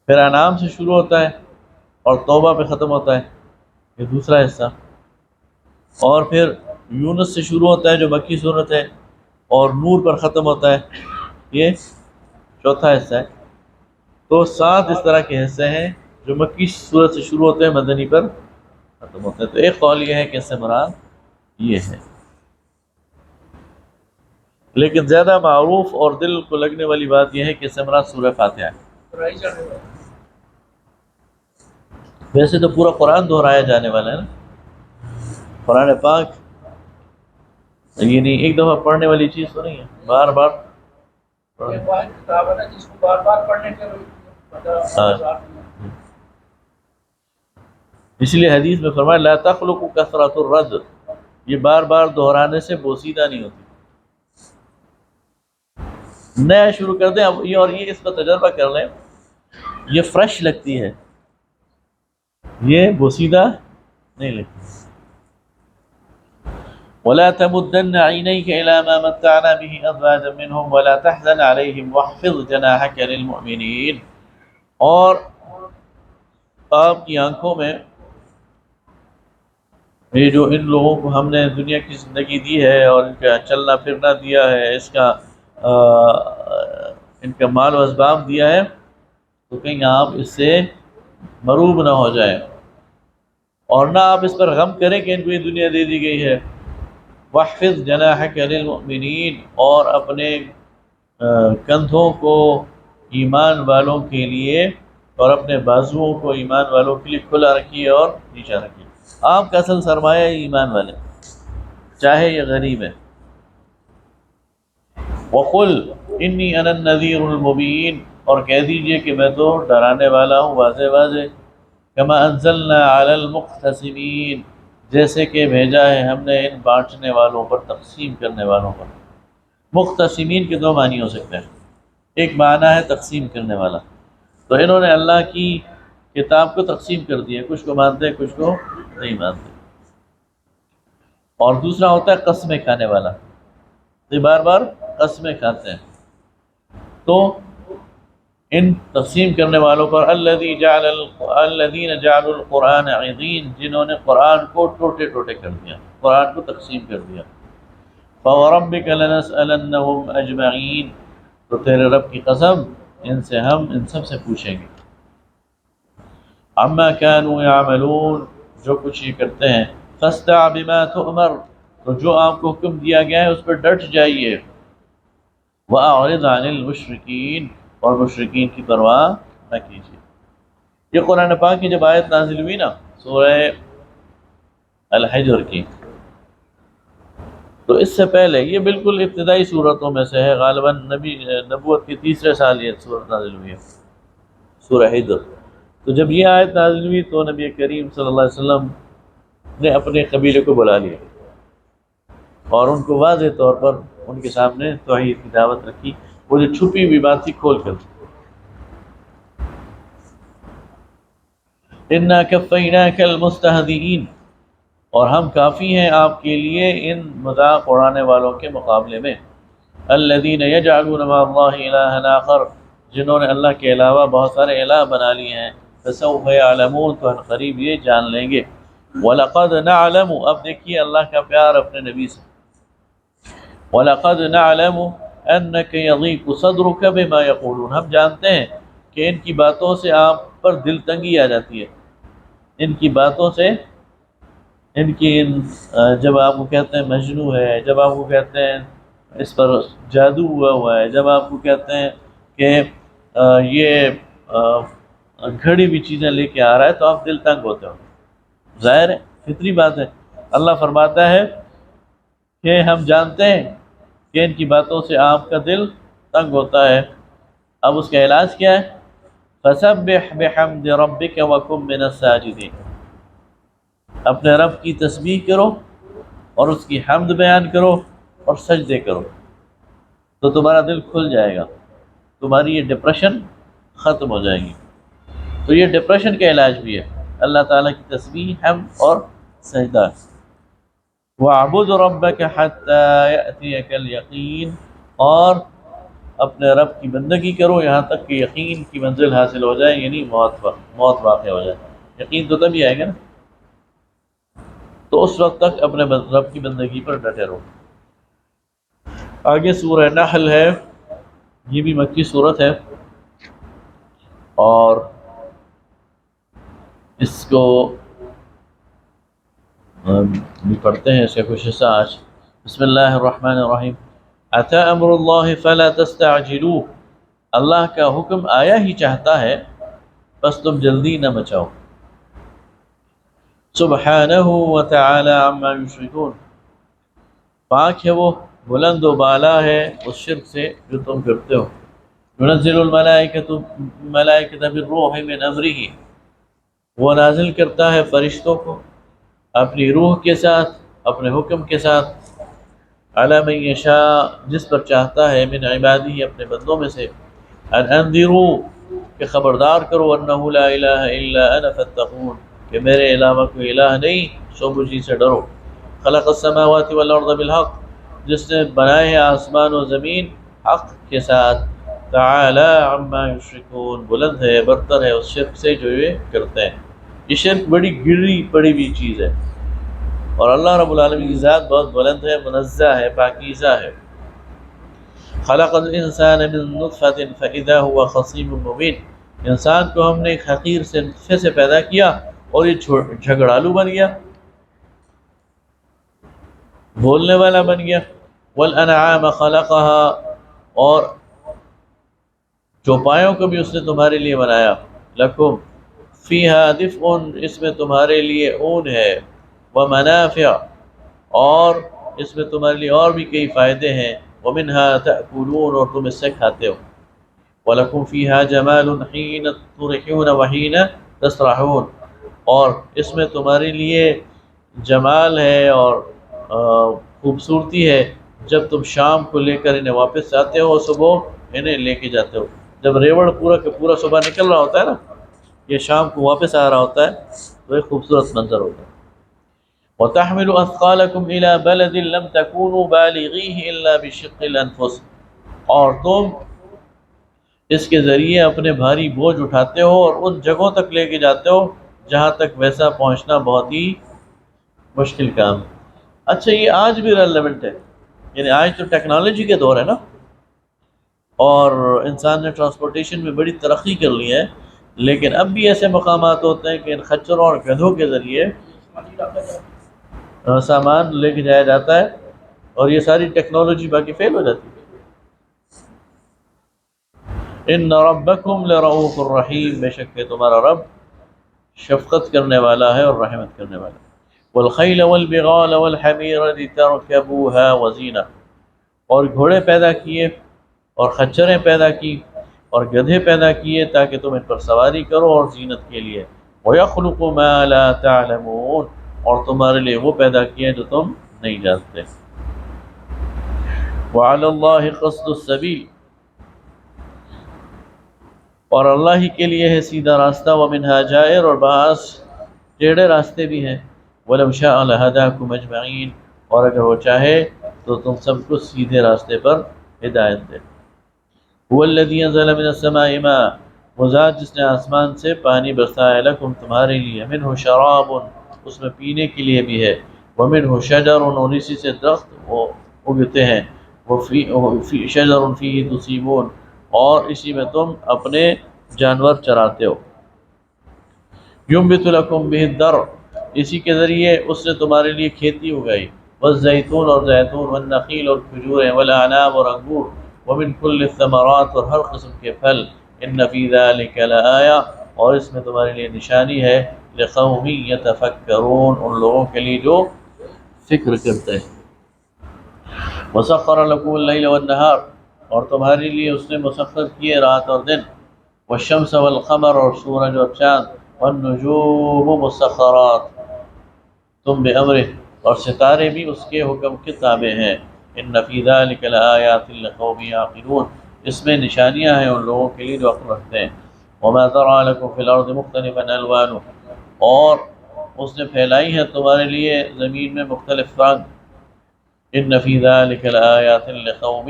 Speaker 1: پھر انعام سے شروع ہوتا ہے اور توبہ پہ ختم ہوتا ہے، یہ دوسرا حصہ۔ اور پھر یونس سے شروع ہوتا ہے جو مکی صورت ہے اور نور پر ختم ہوتا ہے، یہ چوتھا حصہ ہے۔ تو 7 اس طرح کے حصے ہیں جو مکی صورت سے شروع ہوتے ہیں، مدنی پر ختم ہوتے ہیں۔ تو ایک قول یہ ہے کہ اس سے مراد یہ ہے، لیکن زیادہ معروف اور دل کو لگنے والی بات یہ ہے کہ اس سے مراد سورہ فاتحہ ہے۔ ویسے تو پورا قرآن دہرایا جانے والا ہے نا، قرآن پاک یہ نہیں ایک دفعہ پڑھنے والی چیز تو نہیں ہے، بار بار
Speaker 2: جس کو بار بار پڑھنے کے
Speaker 1: اس لیے حدیث میں فرمایا لا تخلق کثرت الرد، یہ بار بار دہرانے سے بوسیدہ نہیں ہوتی۔ نیا شروع کر دیں اب یہ، اور یہ اس کا تجربہ کر لیں، یہ فریش لگتی ہے، یہ بوسیدہ نہیں لگتی۔ ولا تمدن عينيك إلى ما متعنا به أزواجا منهم ولا تحزن عليهم واخفض جناحك للمؤمنين، اور آپ کی آنکھوں میں یہ جو ان لوگوں کو ہم نے دنیا کی زندگی دی ہے اور ان کا چلنا پھرنا دیا ہے، اس کا ان کا مال و اسباب دیا ہے، تو کہیں آپ اس سے مروب نہ ہو جائیں، اور نہ آپ اس پر غم کریں کہ ان کو یہ دنیا دے دی گئی ہے۔ وَاحْفِظْ جَنَاحَكَ لِلْمُؤْمِنِينَ، اور اپنے کندھوں کو ایمان والوں کے لیے اور اپنے بازوؤں کو ایمان والوں کے لیے کھلا رکھیے اور نیچا رکھیے۔ آپ کا اصل سرمایہ ایمان والے، چاہے یہ غریب ہے۔ وَقُلْ إِنِّي أَنَا النَّذِيرُ الْمُبِينُ، اور کہہ دیجئے کہ میں تو ڈرانے والا ہوں واضح واضح۔ كَمَا أَنزَلْنَا عَلَى الْمُقْتَسِمِينَ، جیسے کہ بھیجا ہے ہم نے ان بانٹنے والوں پر، تقسیم کرنے والوں پر۔ مقتسمین کے 2 معنی ہو سکتے ہیں، ایک معنی ہے تقسیم کرنے والا، تو انہوں نے اللہ کی کتاب کو تقسیم کر دیا، کچھ کو مانتے کچھ کو نہیں مانتے۔ اور دوسرا ہوتا ہے قسمیں کھانے والا، یہ بار بار قسمیں کھاتے ہیں۔ تو ان تقسیم کرنے والوں پر الذین جعلوا القرآن عضین، جنہوں نے قرآن کو ٹوٹے ٹوٹے کر دیا، قرآن کو تقسیم کر دیا۔ فَوَرَبِّكَ لَنَسْأَلَنَّهُمْ أَجْمَعِينَ، تو تیرے رب کی قسم ان سے ہم ان سب سے پوچھیں گے۔ عَمَّا كَانُوا يَعْمَلُونَ، جو کچھ یہ کرتے ہیں۔ فَاسْتَعْ بِمَا تُؤْمَرُ، تو جو آپ کو حکم دیا گیا ہے اس پر ڈٹ جائیے۔ وَأَعْرِضْ عَنِ الْمُشْرِكِينَ، اور مشرکین کی پرواہ نہ کیجیے۔ یہ قرآن پاک کی جب آیت نازل ہوئی نا سورہ الحجر کی، تو اس سے پہلے یہ بالکل ابتدائی صورتوں میں سے ہے، غالباً نبوت کے 3 سال یہ صورت نازل ہوئی ہے۔ سورہ حجر۔ تو جب یہ آیت نازل ہوئی تو نبی کریم صلی اللہ علیہ وسلم نے اپنے قبیلے کو بلا لیا اور ان کو واضح طور پر ان کے سامنے توحید کی دعوت رکھی، وہ جو چھپی ہوئی بات تھی کھول کر۔ انا کفیناک المستہزئین، اور ہم کافی ہیں آپ کے لیے ان مذاق اڑانے والوں کے مقابلے میں، الذین یجعلون مع اللہ الہا آخر، جنہوں نے اللہ کے علاوہ بہت سارے الہ بنا لیے ہیں، فسوف یعلمون، تو قریب یہ جان لیں گے۔ وَلَقَدْ نَعْلَمُ، اب دیکھیے اللہ کا پیار اپنے نبی سے، وَلَقَدْ نَعْلَمُ أَنَّكَ يَضِيقُ صَدْرُكَ بِمَا يَقُولُونَ، ہم جانتے ہیں کہ ان کی باتوں سے آپ پر دل تنگی آ جاتی ہے، ان کی باتوں سے، ان کی جب آپ کو کہتے ہیں مجنو ہے، جب آپ کو کہتے ہیں اس پر جادو ہوا ہے، جب آپ کو کہتے ہیں کہ یہ گھڑی ہوئی چیزیں لے کے آ رہا ہے، تو آپ دل تنگ ہوتے ہو، ظاہر ہے، فطری بات ہے۔ اللہ فرماتا ہے کہ ہم جانتے ہیں کہ ان کی باتوں سے آپ کا دل تنگ ہوتا ہے، اب اس کا علاج کیا ہے؟ فَسَبِّحْ بِحَمْدِ رَبِّكَ وَكُن مِّنَ السَّاجِدِينَ، اپنے رب کی تسبیح کرو اور اس کی حمد بیان کرو اور سجدے کرو، تو تمہارا دل کھل جائے گا، تمہاری یہ ڈپریشن ختم ہو جائے گی۔ تو یہ ڈپریشن کا علاج بھی ہے، اللہ تعالیٰ کی تسبیح، حمد اور سجدہ۔ وَاعْبُدْ رَبَّكَ حَتَّى يَأْتِيَكَ الْيَقِينُ، اور اپنے رب کی بندگی کرو یہاں تک کہ یقین کی منزل حاصل ہو جائے، یعنی موت واقع ہو جائے۔ یقین تو تبھی آئے گا نا، تو اس وقت تک اپنے رب کی بندگی پر ڈٹے رہو۔ آگے سورہ نحل ہے، یہ بھی مکی صورت ہے، اور اس کو بھی پڑھتے ہیں، اس کا کچھ حصہ آج۔ بسم اللہ الرحمن الرحیم، اتی امر اللہ فلا تستعجلوہ، اللہ کا حکم آیا ہی چاہتا ہے بس تم جلدی نہ مچاؤ۔ سبحانہ وتعالی عما یشرکون، پاک ہے وہ، بلند و بالا ہے اس شرک سے جو تم کرتے ہو۔ ينزل الملائکۃ بالروح من امرہ، وہ نازل کرتا ہے فرشتوں کو اپنی روح کے ساتھ، اپنے حکم کے ساتھ، علی من یشاء، جس پر چاہتا ہے، من عبادہ، اپنے بندوں میں سے، ان انذروا، کہ خبردار کرو، انہ لا الہ الا انا فاتقون، کہ میرے علاوہ کوئی الہ نہیں، سو مجھے سے ڈرو۔ خلق السماوات والارض بالحق، جس نے بنائے ہیں آسمان و زمین حق کے ساتھ، تعالی عما یشرکون، بلند ہے، برتر ہے اس شرک سے جو یہ کرتے ہیں۔ یہ شرک بڑی گری پڑی ہوئی چیز ہے، اور اللہ رب العالمین کی ذات بہت بلند ہے، منزہ ہے، پاکیزہ ہے۔ خلق الانسان من نطفۃ فاذا هو خصیم مبین، انسان کو ہم نے ایک حقیر سے نطفے سے پیدا کیا اور یہ جھگڑالو بن گیا، بولنے والا بن گیا۔ والانعام خلقها، اور چوپایوں کو بھی اس نے تمہارے لیے بنایا، لکم فیہا دفء، اس میں تمہارے لیے اون ہے، ومنافع، اور اس میں تمہارے لیے اور بھی کئی فائدے ہیں، ومنہا تأکلون، اور تم اس سے کھاتے ہو، وَلَكُمْ فِيهَا جَمَالٌ حِينَ تُرِحُونَ وَحِينَ تَسْرَحُونَ، اور اس میں تمہارے لیے جمال ہے اور خوبصورتی ہے جب تم شام کو لے کر انہیں واپس آتے ہو، صبح انہیں لے کے جاتے ہو۔ جب ریوڑ پورا کا پورا صبح نکل رہا ہوتا ہے نا، یہ شام کو واپس آ رہا ہوتا ہے، تو ایک خوبصورت منظر ہوتا ہے۔ وَتَحْمِلُ أَثْقَالَكُمْ إِلَى بَلَدٍ لَمْ تَكُونُوا بَالِغِيهِ إِلَّا بِشِقِّ الْأَنفُسِ، اور تم اس کے ذریعے اپنے بھاری بوجھ اٹھاتے ہو اور ان جگہوں تک لے کے جاتے ہو جہاں تک ویسا پہنچنا بہت ہی مشکل کام ہے۔ اچھا، یہ آج بھی ریلیونٹ ہے، یعنی آج تو ٹیکنالوجی کے دور ہے نا، اور انسان نے ٹرانسپورٹیشن میں بڑی ترقی کر لی ہے، لیکن اب بھی ایسے مقامات ہوتے ہیں کہ ان خچروں اور گدھوں کے ذریعے سامان لے کے جایا جاتا ہے، اور یہ ساری ٹیکنالوجی باقی فیل ہو جاتی ہے۔ ان ربکم لرؤوف الرحیم، بے شک کہ تمہارا رب شفقت کرنے والا ہے اور رحمت کرنے والا ہے۔ والخیل والبغال والحمیر لترکبوها وزینہ، اور گھوڑے پیدا کیے اور خچریں پیدا کی اور گدھے پیدا کیے تاکہ تم ان پر سواری کرو اور زینت کے لیے، وَيَخْلُقُ مَا لَا تَعْلَمُونَ اور تمہارے لیے وہ پیدا کیے جو تم نہیں جانتے۔ وَعَلَى اللَّهِ قَصْدُ السَّبِيلِ اور اللہ ہی کے لیے ہے سیدھا راستہ، وَمِنْهَا جَائِرٌ اور بعض ٹیڑھے راستے بھی ہیں، وَلَوْ شَاءَ لَهَدَاكُمْ أَجْمَعِينَ اور اگر وہ چاہے تو تم سب کو سیدھے راستے پر ہدایت دے۔ هُوَ الَّذِي أَنزَلَ مِنَ السَّمَاءِ مَاءً وہ ذات جس نے آسمان سے پانی برسایا، لَكُمْ تمہارے لیے، مِنْهُ شَرَابٌ اس میں پینے کے لیے بھی ہے، وَمِنْهُ شَجَرٌ اور اسی سے درخت وہ اگتے ہیں، وَفِي شَجَرٌ فِيهِ تُصِيبُونَ اور اسی میں تم اپنے جانور چراتے ہو، يُنبِتُ لَكُمْ بِهِ الدَّرْعَ اسی کے ذریعے اس نے تمہارے لیے کھیتی اگائی، والزیتون اور زیتون، والنخیل اور کھجوریں، والاعناب اور انگور، ومن كل الثمرات اور ہر قسم کے پھل، ان فی ذلک لآیہ اور اس میں تمہارے لیے نشانی ہے، لقوم یتفکرون ان لوگوں کے لیے جو فکر کرتے ہیں۔ وسخر لكم الليل والنهار اور تمہارے لیے اس نے مسخر کیے رات اور دن، والشمس والقمر اور سورج اور چاند، والنجوم مسخرات تم بامرہ اور ستارے بھی اس کے حکم کے تابع ہیں، ان فی ذلک لآیات لقوم یعقلون اس میں نشانیاں ہیں ان لوگوں کے لیے جو عقل رکھتے ہیں۔ وما ذرأ لكم في الارض مختلفا الوانه اور اس نے پھیلائی ہے تمہارے لیے زمین میں مختلف رنگ، ان فی ذلک لآیات لقوم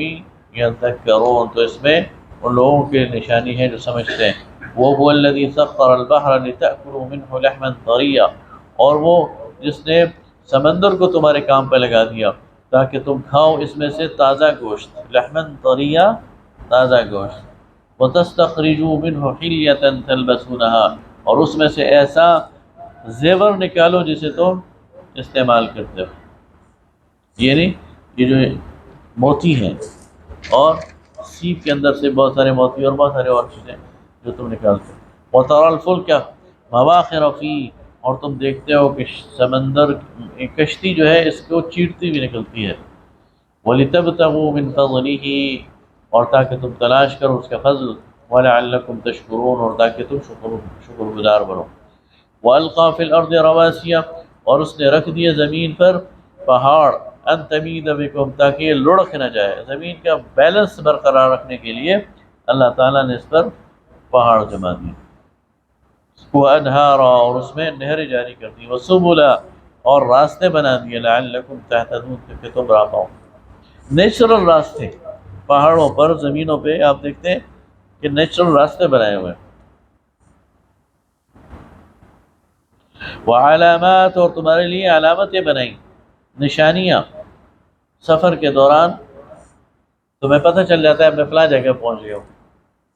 Speaker 1: یذکرون تو اس میں ان لوگوں کے نشانی ہے جو سمجھتے ہیں۔ وهو الذی سخر البحر لتأکلوا منه لحما طریا اور وہ جس نے سمندر کو تمہارے کام پہ لگا دیا تاکہ تم کھاؤ اس میں سے تازہ گوشت، لحما طریا تازہ گوشت، وتستخرجوا منه حلیة تلبسونها اور اس میں سے ایسا زیور نکالو جسے تم استعمال کرتے ہو، یعنی یہ جو موتی ہیں اور سیپ کے اندر سے بہت سارے موتی اور بہت سارے اور چیزیں جو تم نکالتے ہو، وترى الفلک مواخر فیہ اور تم دیکھتے ہو کہ سمندر کشتی جو ہے اس کو چیرتی ہوئی نکلتی ہے، وَلِتَبْتَغُوا مِنْ فَضْلِهِ اور تاکہ تم تلاش کرو اس کا فضل، وَلَعَلَّكُمْ تَشْكُرُونَ اور تاکہ تم شکر گزار بنو۔ وَأَلْقَى فِي الْأَرْضِ رَوَاسِيَ اور اس نے رکھ دیے زمین پر پہاڑ، أَن تَمِيدَ بِكُمْ تاکہ یہ لڑک نہ جائے، زمین کا بیلنس برقرار رکھنے کے لیے اللہ تعالیٰ نے اس پر پہاڑ جما دیے، وَأَنْهَارًا اور اس میں نہریں جاری کر دی، وَسُبُلًا اور راستے بنا دیے، لَعَلَّكُمْ تَهْتَدُونَ کہ تم راہ پاؤ۔ نیچرل راستے پہاڑوں پر، زمینوں پہ آپ دیکھتے ہیں کہ نیچرل راستے بنائے ہوئے ہیں۔ وعلامات اور تمہارے لیے علامتیں بنائیں، نشانیاں، سفر کے دوران تمہیں پتہ چل جاتا ہے میں فلاں جگہ پہنچ گیا ہوں،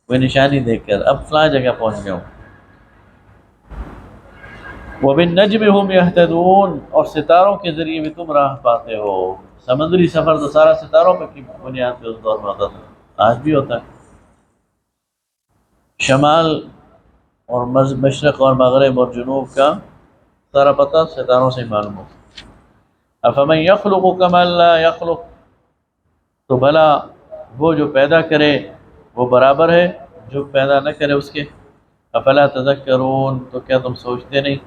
Speaker 1: کوئی نشانی دیکھ کر اب فلاں جگہ پہنچ گیا ہوں۔ وبالنجم هم يهتدون اور ستاروں کے ذریعے بھی تم راہ پاتے ہو۔ سمندری سفر تو سارا ستاروں پہ کی بنیاد پہ اس دور میں ہوتا تھا، آج بھی ہوتا ہے۔ شمال اور مشرق اور مغرب اور جنوب کا سارا پتہ ستاروں سے معلوم ہوتا۔ افمن یخلق کمن لا یخلق تو بھلا وہ جو پیدا کرے وہ برابر ہے جو پیدا نہ کرے اس کے، افلا تذکرون تو کیا تم سوچتے نہیں،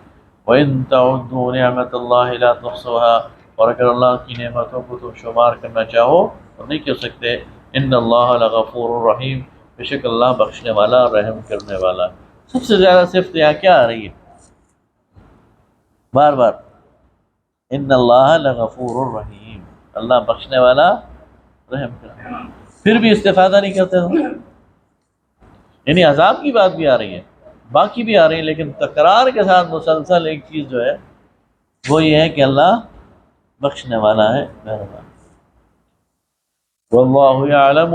Speaker 1: وَإِن تَعُدُّوا نِعْمَةَ اللَّهِ لَا تُحْصُوهَا اور اگر اللہ کی نعمتوں کو تم شمار کرنا چاہو تو نہیں کر سکتے، ان اللہ لغفور الرحیم بے شک اللہ بخشنے والا رحم کرنے والا۔ سب سے زیادہ صفت یہاں کیا آ رہی ہے بار بار، ان اللہ لغفور الرحیم، اللہ بخشنے والا رحم کرنے والا، پھر بھی استفادہ نہیں کرتے ہو، یعنی عذاب کی بات بھی آ رہی ہے، باقی بھی آ رہی ہے، لیکن تکرار کے ساتھ مسلسل ایک چیز جو ہے وہ یہ ہے کہ اللہ بخشنے والا ہے، مہربان۔ واللہ یعلم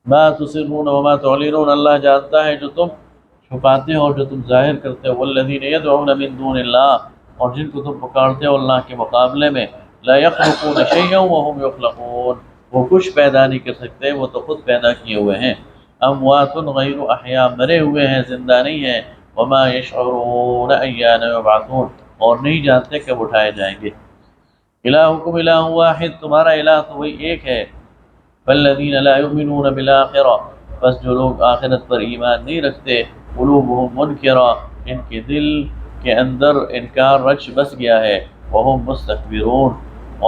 Speaker 1: ما تسرون وما تعلنون اللہ جانتا ہے جو تم چھپاتے ہو اور جو تم ظاہر کرتے ہو۔ والذین یدعون من دون اللہ اور جن کو تم پکارتے ہو اللہ کے مقابلے میں، لا یخلقون شیئا وهم یخلقون وہ کچھ پیدا نہیں کر سکتے، وہ تو خود پیدا کیے ہوئے ہیں۔ اموات غیر احیاء مرے ہوئے ہیں، زندہ نہیں ہیں۔ وما یشعرون ایان یبعثون اور نہیں جانتے کب اٹھائے جائیں گے۔ الہکم الہ واحد تمہارا الہ تو وہی ایک ہے، فالذین لا یؤمنون بالآخرہ بس جو لوگ آخرت پر ایمان نہیں رکھتے قلوبہم منکرہ، ان کے دل کے اندر انکار رچ بس گیا ہے، وہم مستکبرون،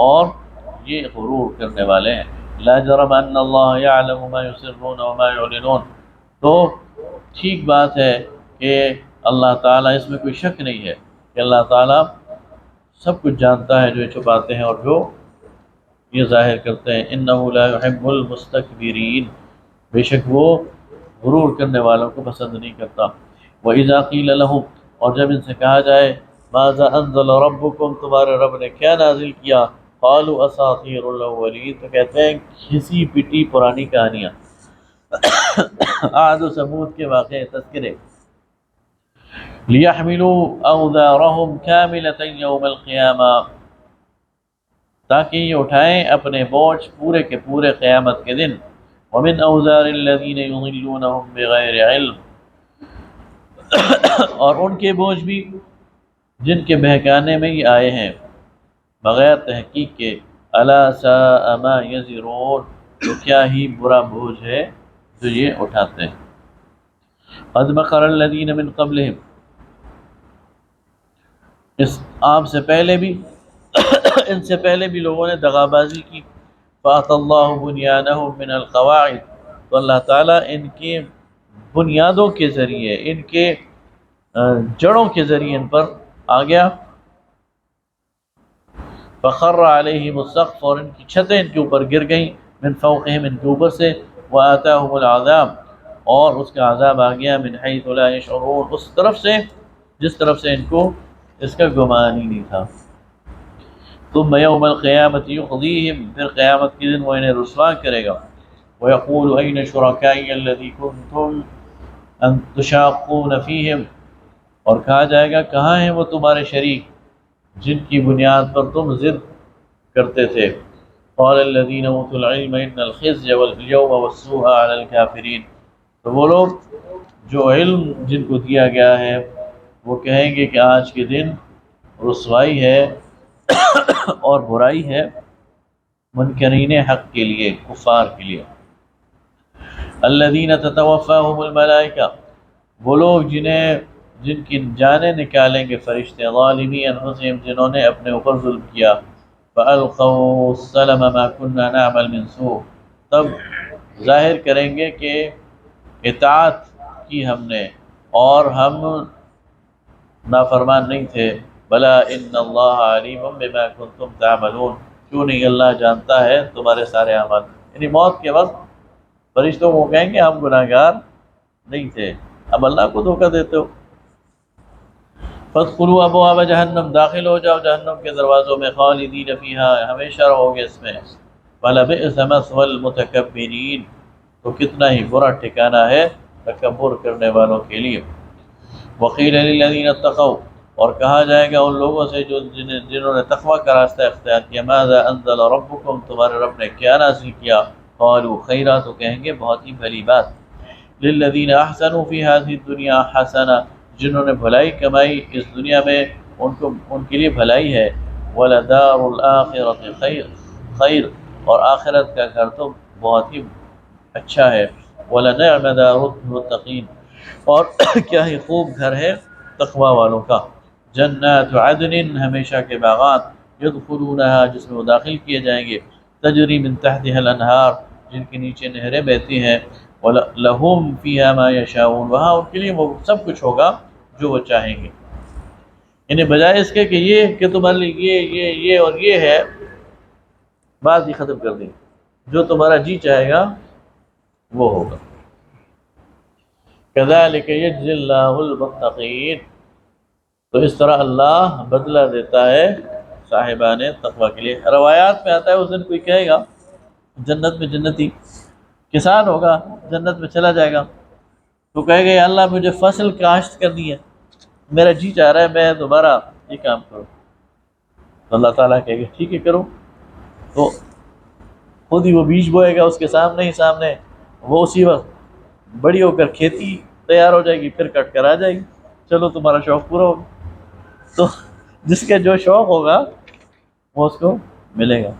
Speaker 1: اور یہ غرور کرنے والے ہیں۔ لا جرم ان اللہ یعلم ما یسرون وما یعلنون، تو ٹھیک بات ہے کہ اللہ تعالیٰ، اس میں کوئی شک نہیں ہے کہ اللہ تعالیٰ سب کچھ جانتا ہے، جو چھپاتے ہیں اور جو یہ ظاہر کرتے ہیں۔ انہ لا يحب المستکبرین، بے شک وہ غرور کرنے والوں کو پسند نہیں کرتا۔ وَإِذَا قِيلَ لَهُمْ، اور جب ان سے کہا جائے ماذا انزل ربکم، تمہارے رب نے کیا نازل کیا، قالوا اساطیر الاولین، تو کہتے ہیں کھسی پٹی پرانی کہانیاں، عاد و ثمود کے واقعے تذکرے۔ لِيَحْمِلُوا أَوْزَارَهُمْ كَامِلَةً يَوْمَ الْقِيَامَةِ، تاکہ یہ اٹھائیں اپنے بوجھ پورے کے پورے قیامت کے دن۔ وَمِنْ أَوْزَارِ الَّذِينَ يُضِلُّونَهُمْ بِغَيْرِ عِلْمٍ، اور ان کے بوجھ بھی جن کے بہکانے میں یہ آئے ہیں بغیر تحقیق کے۔ أَلَا سَاءَ مَا يَزِرُونَ، تو کیا ہی برا بوجھ ہے جو یہ اٹھاتے ہیں۔ قَدْ مَكَرَ الَّذِينَ مِنْ قَبْلِهِمْ، اس آپ سے پہلے بھی ان سے پہلے بھی لوگوں نے دغابازی کی۔ فَأَتَى اللَّهُ بُنْيَانَهُمْ مِنَ الْقَوَاعِدِ، تو اللہ تعالیٰ ان کے بنیادوں کے ذریعے، ان کے جڑوں کے ذریعے ان پر آ گیا۔ فَخَرَّ عَلَيْهِمُ السَّقْفُ، اور ان کی چھتیں ان کے اوپر گر گئیں، من فوقہم، ان کے اوپر سے، وَآتَاهُمُ الْعَذَابُ، اور اس کا عذاب آ گیا، من حیث لا یشعرون، اس طرف سے جس طرف سے ان کو اس کا گمان ہی نہیں تھا۔ ثم یوم القیامت یخزیہم، پھر قیامت کے دن وہ انہیں رسوا کرے گا۔ وَيَقُولُ أَيْنَ شُرَكَائِيَ الَّذِي كُنْتُمْ أَن تُشَاقُّونَ فِيهِمْ، اور کہا جائے گا کہاں ہیں وہ تمہارے شریک جن کی بنیاد پر تم ضد کرتے تھے۔ قَالَ الَّذِينَ أُوتُوا الْعِلْمَ إِنَّ الْخِزْيَ وَالْيَوْمَ وَالسُّوءَ عَلَى الْكَافِرِينَ، تو وہ لوگ جو علم جن کو دیا گیا ہے وہ کہیں گے کہ آج کے دن رسوائی ہے اور برائی ہے منکرین حق کے لیے، کفار کے لیے۔ الذین تتوفاہم الملائکہ، وہ لوگ جن کی جانیں نکالیں گے فرشتے، ظالمی انفسہم، جنہوں نے اپنے اوپر ظلم کیا۔ فَأَلْقَوْا السَّلَمَ مَا كُنَّا نَعْمَلْ مِنْ سُوءٍ، تب ظاہر کریں گے کہ اطاعت کی ہم نے اور ہم نافرمان نہیں تھے۔ بلا ان اللہ علیم بما کنتم تعملون، کیوں نہیں اللہ جانتا ہے تمہارے سارے اعمال۔ یعنی موت کے وقت فرشتوں کو کہیں گے ہم گناہ گار نہیں تھے، اب اللہ کو دھوکہ دیتے ہو۔ فادخلوا ابواب جہنم، داخل ہو جاؤ جہنم کے دروازوں میں، خالدین فیہا، ہمیشہ رہو گے اس میں۔ فلبئس مثوى المتکبرین، تو کتنا ہی برا ٹھکانہ ہے تکبر کرنے والوں کے لیے۔ وقیل للذین اتقوا، اور کہا جائے گا ان لوگوں سے جنہوں نے تقوی کا راستہ اختیار کیا، ماذا انزل ربکم، تمہارے رب نے کیا نازل کیا، قالوا خیرا، تو کہیں گے بہت ہی بھلی بات۔ للذین احسنوا فی هذه الدنیا حسنہ، جنہوں نے بھلائی کمائی اس دنیا میں ان کے لیے بھلائی ہے۔ ولدار الآخرۃ خیر، اور آخرت کا گھر تو بہت ہی اچھا ہے۔ ولنعم دار المتقین، اور کیا ہی خوب گھر ہے تقوی والوں کا۔ جنات عدن، ہمیشہ کے باغات، یدخلونہا، جس میں وہ داخل کیے جائیں گے، تجری من تحتها الانہار، جن کے نیچے نہریں بہتی ہیں، لہم فیہا ما یشاؤون، وہاں ان کے لیے وہ سب کچھ ہوگا جو وہ چاہیں گے۔ یعنی بجائے اس کے کہ یہ کہ تمہارے لیے یہ اور یہ ہے، بات ہی ختم کر دیں، جو تمہارا جی چاہے گا وہ ہوگا۔ کذالک یجزی اللہ المتقین، تو اس طرح اللہ بدلہ دیتا ہے صاحبان تقوی کے لیے۔ روایات میں آتا ہے اس دن کوئی کہے گا جنت میں، جنتی کسان ہوگا جنت میں چلا جائے گا، تو کہے گا یا اللہ مجھے فصل کاشت کرنی ہے، میرا جی چاہ رہا ہے میں دوبارہ یہ کام کروں، تو اللہ تعالیٰ کہے گا ٹھیک ہے کرو، تو خود ہی وہ بیج بوئے گا اس کے سامنے وہ اسی وقت بڑی ہو کر کھیتی تیار ہو جائے گی، پھر کٹ کر آ جائے گی، چلو تمہارا شوق پورا ہوگا۔ تو جس کا جو شوق ہوگا وہ اس کو ملے گا۔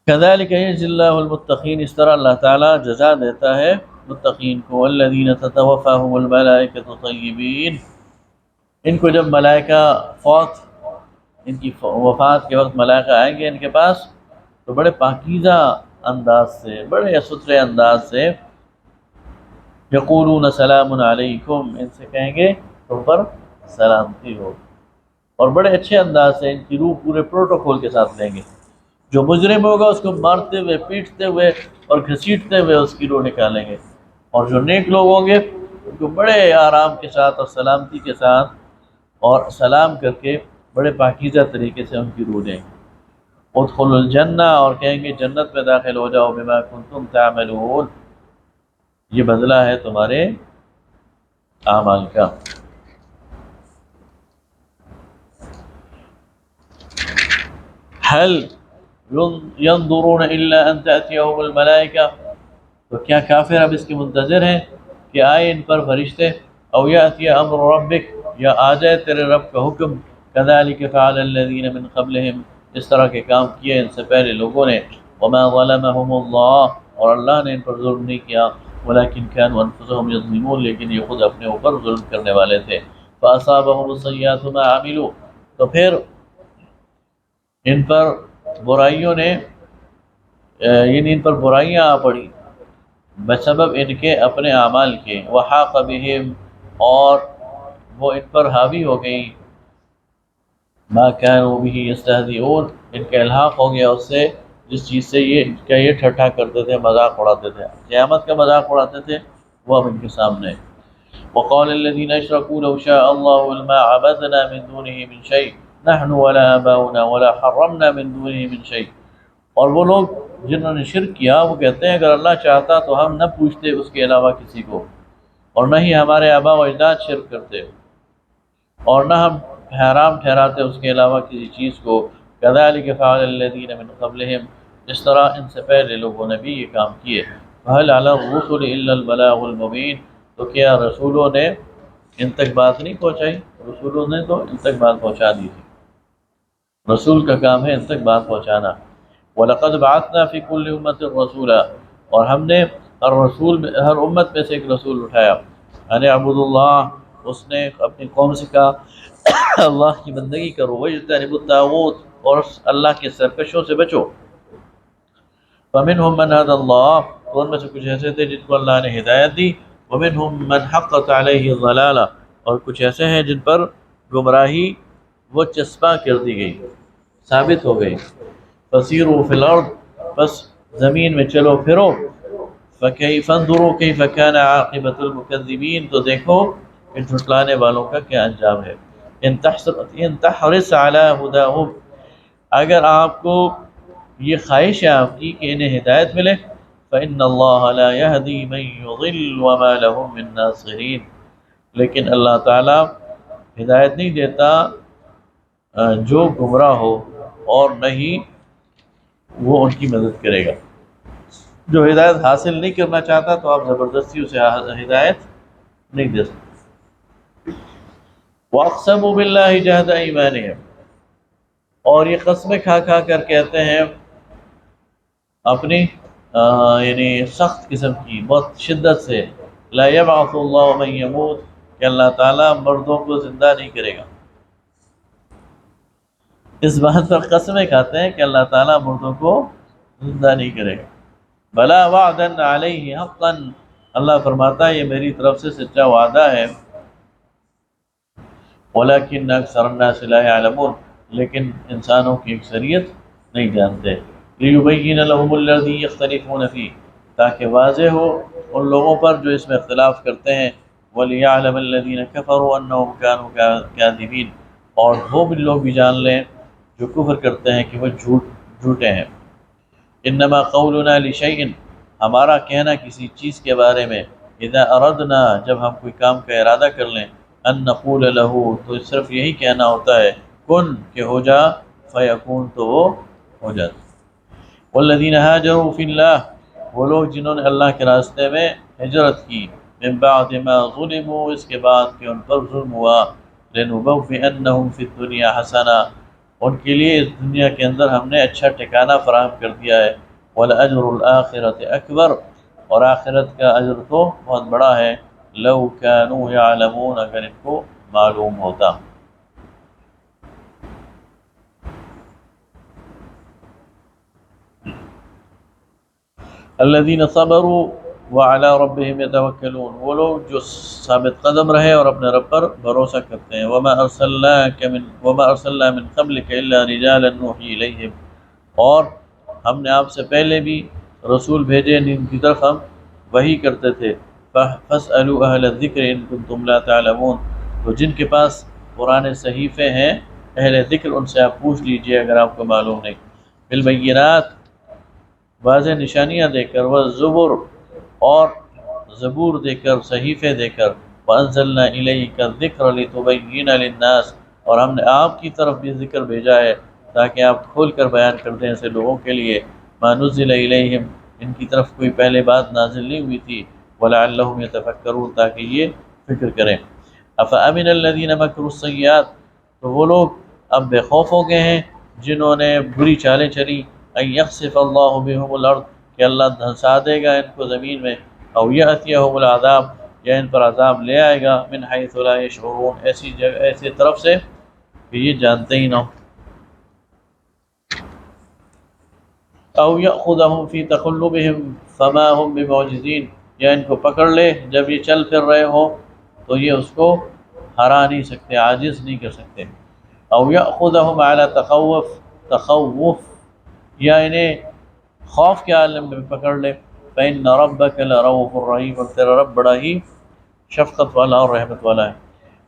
Speaker 1: كذلك يجزي الله المتقين، اس طرح اللہ تعالیٰ جزا دیتا ہے متقین کو. والذین تتوفاهم الملائکۃ طیبین، ان کو جب ملائکہ ان کی وفات کے وقت ملائکہ آئیں گے ان کے پاس تو بڑے پاکیزہ انداز سے، بڑے ستھرے انداز سے یقولون سلام علیکم، ان سے کہیں گے تم پر سلامتی ہو، اور بڑے اچھے انداز سے ان کی روح پورے پروٹوکول کے ساتھ لیں گے. جو مجرم ہوگا اس کو مارتے ہوئے، پیٹتے ہوئے اور گھسیٹتے ہوئے اس کی روح نکالیں گے، اور جو نیک لوگ ہوں گے ان کو بڑے آرام کے ساتھ اور سلامتی کے ساتھ اور سلام کر کے بڑے پاکیزہ طریقے سے ان کی روح دیں گے. ادخلوا الجنہ، اور کہیں گے جنت میں داخل ہو جاؤ، بما کنتم تعملون، یہ بدلہ ہے تمہارے اعمال کا. هل ينظرون الا ان تأتيهم الملائکہ، تو کیا کافر اب اس کے منتظر ہیں کہ آئے ان پر فرشتے، او یأتی امر ربک، یا آ جائے تیرے رب کا حکم. كذلك فعل الذين من قبلهم، اس طرح کے کام کیے ان سے پہلے لوگوں نے. وما ظلمهم اللہ، اور اللہ نے ان پر ظلم نہیں کیا. ولكن كانوا انفسهم يظلمون، لیکن یہ خود اپنے اوپر ظلم کرنے والے تھے. فاصابهم السيئات ما عملوا، تو پھر ان پر برائیوں نے یعنی ان پر برائیاں آ پڑی بسبب ان کے اپنے اعمال کے. وحاق بهم، اور وہ ان پر حاوی ہو گئی ما كانوا به يستهزئون، ان کا الحاق ہو گیا اس سے جس چیز سے یہ ٹھٹھا کرتے تھے، مذاق اڑاتے تھے، قیامت کا مذاق اڑاتے تھے، وہ اب ان کے سامنے. وقال الذين اشركوا لو شاء الله ما عبدنا من دونه من شيء نحن ولا آباؤنا ولا حرمنا من دونه من شيء، اور وہ لوگ جنہوں نے شرک کیا وہ کہتے ہیں اگر اللہ چاہتا تو ہم نہ پوچھتے اس کے علاوہ کسی کو، اور نہ ہی ہمارے آبا و اجداد شرک کرتے، اور نہ ہم حرام ٹھہراتے اس کے علاوہ کسی چیز کو. كذلك فعل الذين من قبلهم، اس طرح ان سے پہلے لوگوں نے بھی یہ کام کیے. فهل على الرسل الا البلاغ المبين، تو کیا رسولوں نے ان تک بات نہیں پہنچائی؟ رسولوں نے تو ان تک بات پہنچا دی تھی، رسول کا کام ہے ان تک بات پہنچانا. وَلَقَدْ بَعَثْنَا فِي كُلِّ أُمَّةٍ رَسُولًا، اور ہم نے ہر امت میں سے ایک رسول اٹھایا. ان اعبدوا اللہ، اس نے اپنی قوم سے کہا اللہ کی بندگی کرو. وَاجْتَنِبُوا الطَّاغُوتَ، اور اللہ کے سرکشوں سے بچو. فَمِنْهُمْ مَنْ هَدَى اللَّهُ، تو ان میں سے کچھ ایسے تھے جن کو اللہ نے ہدایت دی. وَمِنْهُمْ مَنْ حَقَّتْ عَلَيْهِ الضَّلَالَةُ، اور کچھ ایسے ہیں جن پر گمراہی وہ چسپاں کر دی گئی، ثابت ہو گئی. فَسِيرُوا فِي الْأَرْضِ، بس زمین میں چلو پھرو. فَانظُرُوا كَيْفَ كَانَ عَاقِبَةُ الْمُكَذِّبِينَ، تو دیکھو ان جھٹلانے والوں کا کیا انجام ہے. ان تحرص علی ہداہم، اگر آپ کو یہ خواہش ہے آپ کی کہ انہیں ہدایت ملے. فإن اللہ لا يهدي من يضل وما لهم من ناصرین، لیکن اللہ تعالی ہدایت نہیں دیتا جو گمراہ ہو، اور نہ ہی وہ ان کی مدد کرے گا. جو ہدایت حاصل نہیں کرنا چاہتا تو آپ زبردستی اسے ہدایت نہیں دے سکتے. وَأَقْسَمُوا بِاللَّهِ جَهْدَ أَيْمَانِهِمْ، اور یہ قسمیں کھا کھا کر کہتے ہیں اپنی یعنی سخت قسم کی، بہت شدت سے، لا يبعث اللہ من يموت، کہ اللہ تعالیٰ مردوں کو زندہ نہیں کرے گا. اس بات پر قسمیں کھاتے ہیں کہ اللہ تعالیٰ مردوں کو زندہ نہیں کرے گا. بلا وعدا علیہ حقا، اللہ فرماتا ہے یہ میری طرف سے سچا وعدہ ہے. ولكن اکثر الناس لا يعلمون، لیکن انسانوں کی اکثریت نہیں جانتے. ليبين لهم الذي يختلفون فيه، تاکہ واضح ہو ان لوگوں پر جو اس میں اختلاف کرتے ہیں. وليعلم الذين كفروا انهم كانوا كاذبين، اور وہ بھی لوگ بھی جان لیں جو کفر کرتے ہیں کہ وہ جھوٹے ہیں. انما قولنا لشيء، ہمارا کہنا کسی چیز کے بارے میں، اذا اردنا، جب ہم کوئی کام کا ارادہ کر لیں، ان نقول له، تو صرف یہی کہنا ہوتا ہے کن، کہ ہو جا، فیکون، تو وہ ہو جاتا. والذین ہاجروا فی اللہ، وہ لوگ جنہوں نے اللہ کے راستے میں ہجرت کی، من بعد ما ظلموا، اس کے بعد کہ ان پر ظلم ہوا، لنبوئنہم فی الدنیا حسنہ، ان کے لیے اس دنیا کے اندر ہم نے اچھا ٹھکانہ فراہم کر دیا ہے۔ وَلَأَجْرُ الْآخِرَةِ أَكْبَرُ، اور آخرت کا اجر تو بہت بڑا ہے۔ لَوْ كَانُوا يَعْلَمُونَ، اگر ان کو معلوم ہوتا۔ الَّذِينَ صَبَرُوا وَعَلَى رَبِّهِمْ يَتَوَكَّلُونَ، وہ لوگ جو ثابت قدم رہے اور اپنے رب پر بھروسہ کرتے ہیں۔ وَمَا أَرْسَلْنَا مِن قَبْلِكَ إِلَّا رِجَالًا نُوحِي إِلَيْهِمْ، اور ہم نے آپ سے پہلے بھی رسول بھیجے جن کی طرف ہم وحی کرتے تھے۔ فَاسْأَلُوا أَهْلَ الذِّكْرِ إِن كُنتُمْ لَا تَعْلَمُونَ، تو جن کے پاس قرآن صحیفے ہیں اہل ذکر، ان سے آپ پوچھ لیجئے اگر آپ کو معلوم نہیں۔ بالبینات، واضح نشانیاں دے کر، والزبر، اور زبور دے کر، صحیفے دے کر، وَأَنزَلْنَا إِلَيْكَ الذِّكْرَ لِتُبَيِّنَ لِلنَّاسِ، اور ہم نے آپ کی طرف بھی ذکر بھیجا ہے تاکہ آپ کھول کر بیان کر دیں ایسے لوگوں کے لیے، مَا نُزِّلَ إِلَيْهِمْ، ان کی طرف کوئی پہلے بات نازل نہیں ہوئی تھی، وَلَعَلَّهُمْ يَتَفَكَّرُونَ، تاکہ یہ فکر کریں۔ أَفَأَمِنَ الَّذِينَ مَكَرُوا السَّيِّئَاتِ، تو وہ لوگ اب بے خوف ہو گئے ہیں جنہوں نے بری چالیں چلی، أَن يَخْسِفَ اللَّهُ بِهِمُ الْأَرْضَ، کہ اللہ دھنسا دے گا ان کو زمین میں، أَوْ يَأْتِيَهُمُ الْعَذَابُ، یا ان پر عذاب لے آئے گا، مِنْ حَيْثُ لَا يَشْعُرُونَ، ایسی جگہ، ایسی طرف سے کہ یہ جانتے ہی نہ ہو، أَوْ يَأْخُذَهُمْ فِي تَقَلُّبِهِمْ فَمَا هُمْ بِمُعْجِزِينَ، یا ان کو پکڑ لے جب یہ چل پھر رہے ہو تو یہ اس کو ہرا نہیں سکتے، عاجز نہیں کر سکتے۔ أَوْ يَأْخُذَهُمْ عَلَى تَخَوُّفٍ، یا انہیں خوف کے عالم میں پکڑ لے، فَإِنَّ رَبَّكَ لَرَءُوفٌ رَحِيمٌ، اور تیرا رب بڑا ہی شفقت والا اور رحمت والا ہے۔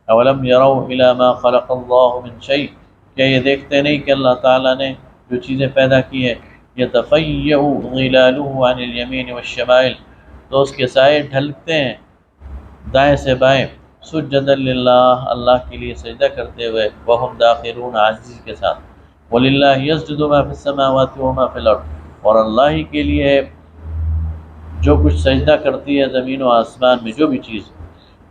Speaker 1: أَوَلَمْ يَرَوْا إِلَى مَا خَلَقَ اللَّهُ مِنْ شَيْءٍ، کیا یہ دیکھتے نہیں کہ اللہ تعالیٰ نے جو چیزیں پیدا کی ہیں، يَتَفَيَّأُ ظِلَالُهُ عَنِ الْيَمِينِ وَالشَّمَائِلِ، تو اس کے سائے ڈھلکتے ہیں دائیں سے بائیں، سجدا للہ، اللہ کے لیے سجدہ کرتے ہوئے، وَهُمْ دَاخِرُونَ، عاجزی کے ساتھ۔ وَلِلَّهِ يَسْجُدُ مَا فِي السَّمَاوَاتِ وَمَا فِي الْأَرْضِ، اور اللہ ہی کے لیے ہے جو کچھ سجدہ کرتی ہے زمین و آسمان میں جو بھی چیز،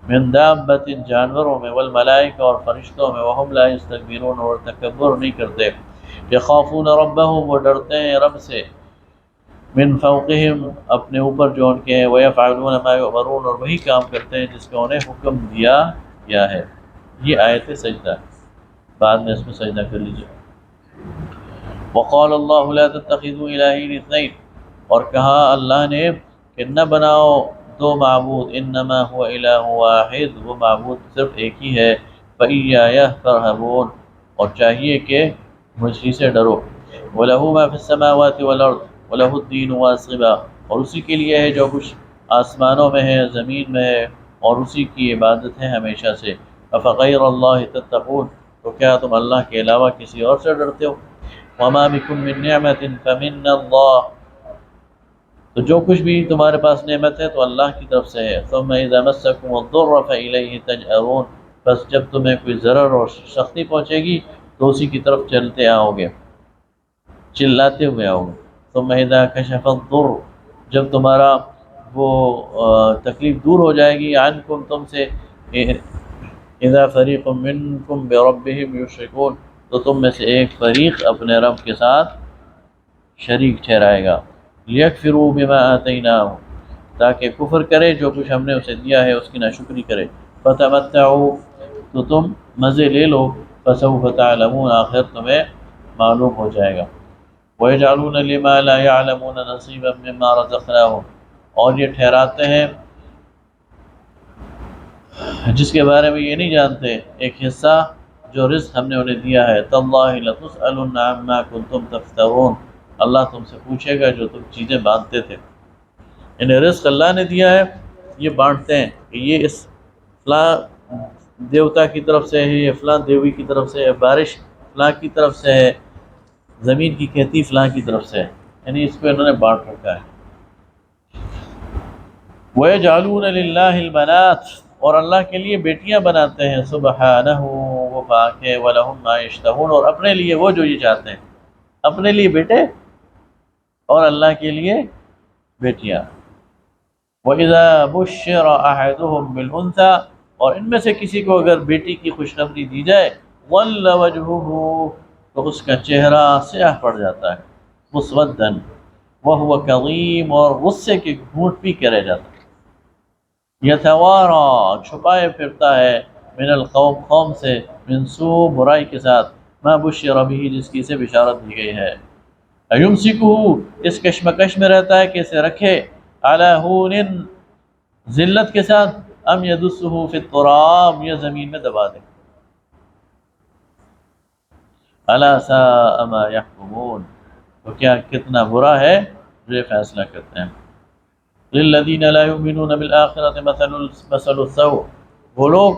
Speaker 1: من دابۃ، جانوروں میں، والملائکہ، اور فرشتوں میں، وہم لا یستکبرون، اور تکبر نہیں کرتے، یخافون ربہم، وہ ڈرتے ہیں رب سے، من فوقہم، اپنے اوپر جو ان کے ہیں، ویفعلون ما یؤمرون، اور وہی کام کرتے ہیں جس کا انہیں حکم دیا گیا ہے۔ یہ آیت سجدہ، بعد میں اس میں سجدہ کر لیجیے۔ وقال اللہ لا تتخذوا الہین اثنین، اور کہا اللہ نے کہ نہ بناؤ دو معبود، انما هو الہ واحد، وہ معبود صرف ایک ہی ہے، فإیایا فارہبون، اور چاہیے کہ مجھ ہی سے ڈرو، وَلَهُ مَا فِي السَّمَاوَاتِ وَالْأَرْضِ وَلَهُ الدِّينُ وَاصِبًا، اور اسی کے لیے ہے جو کچھ آسمانوں میں ہے، زمین میں ہے، اور اسی کی عبادت ہے ہمیشہ سے۔ أَفَغَيْرَ اللَّهِ تَتَّقُونَ، تو کیا تم اللہ کے علاوہ کسی اور سے ڈرتے ہو؟ وَمَا بِكُم مِّن نِّعْمَةٍ فَمِنَّ اللَّهِ، تو جو کچھ بھی تمہارے پاس نعمت ہے تو اللہ کی طرف سے ہے۔ ثم اذا مسکم الضر فالیہ تجأرون، بس جب تمہیں کوئی ضرر اور سختی پہنچے گی تو اسی کی طرف چلتے آؤ گے، چلاتے ہوئے آؤ گے۔ ثم اذا کشف الضر، جب تمہارا وہ تکلیف دور ہو جائے گی، عنکم، تم سے، اذا فریق منکم بربہم یشرکون، تو تم میں سے ایک فریق اپنے رب کے ساتھ شریک ٹھہرائے گا، لیکفروا بما آتیناہم، تاکہ کفر کرے جو کچھ ہم نے اسے دیا ہے، اس کی ناشکری کرے، فتمتعوا، تو تم مزے لے لو، فسوف تعلمون، آخر تمہیں معلوم ہو جائے گا۔ وَيَجْعَلُونَ لِمَا لَا يَعْلَمُونَ نَصِيبًا مِّمَّا رَزَقْنَاهُمْ، اور یہ ٹھہراتے ہیں جس کے بارے میں یہ نہیں جانتے ایک حصہ جو رزق ہم نے انہیں دیا ہے، تاللہ لتسألن عما کنتم تفترون، اللہ تم سے پوچھے گا جو تم چیزیں باندھتے تھے۔ انہیں رزق اللہ نے دیا ہے، یہ بانٹتے ہیں کہ یہ اس فلاں دیوتا کی طرف سے ہے، یہ فلاں دیوی کی طرف سے ہے، بارش فلاں کی طرف سے ہے، زمین کی کھیتی فلاں کی طرف سے ہے، یعنی اس کو انہوں نے بانٹ رکھا ہے۔ وَيَجْعَلُونَ لِلَّهِ الْبَنَاتِ، اور اللہ کے لیے بیٹیاں بناتے ہیں، سبحانہ، وہ پاک ہے، وَلَهُم مَّا يَشْتَهُونَ، اور اپنے لیے وہ جو یہ چاہتے ہیں، اپنے لیے بیٹے اور اللہ کے لیے بیٹیاں۔ وَإِذَا بُشِّرَ أَحَدُهُم بِالْأُنثَىٰ، اور ان میں سے کسی کو اگر بیٹی کی خوشخبری دی جائے، ظَلَّ وَجْهُهُ تو اس کا چہرہ سیاہ پڑ جاتا ہے، مسودن وہو کظیم، اور غصے کے گھونٹ پی کے رہ جاتا ہے، یتوارا چھپائے پھرتا ہے، من القوم قوم سے، من سوء برائی کے ساتھ، ما بشر به جس کی سے بشارت دی گئی ہے، ایمسکہ اس کشمکش میں رہتا ہے کہ اسے رکھے، علی ہون ذلت کے ساتھ، ام یدسہ فی التراب یا زمین میں دبا دے، الا ساء ما یحکمون، تو کیا کتنا برا ہے جو یہ فیصلہ کرتے ہیں، للذین لا یؤمنون بالآخرۃ مثل السوء، وہ لوگ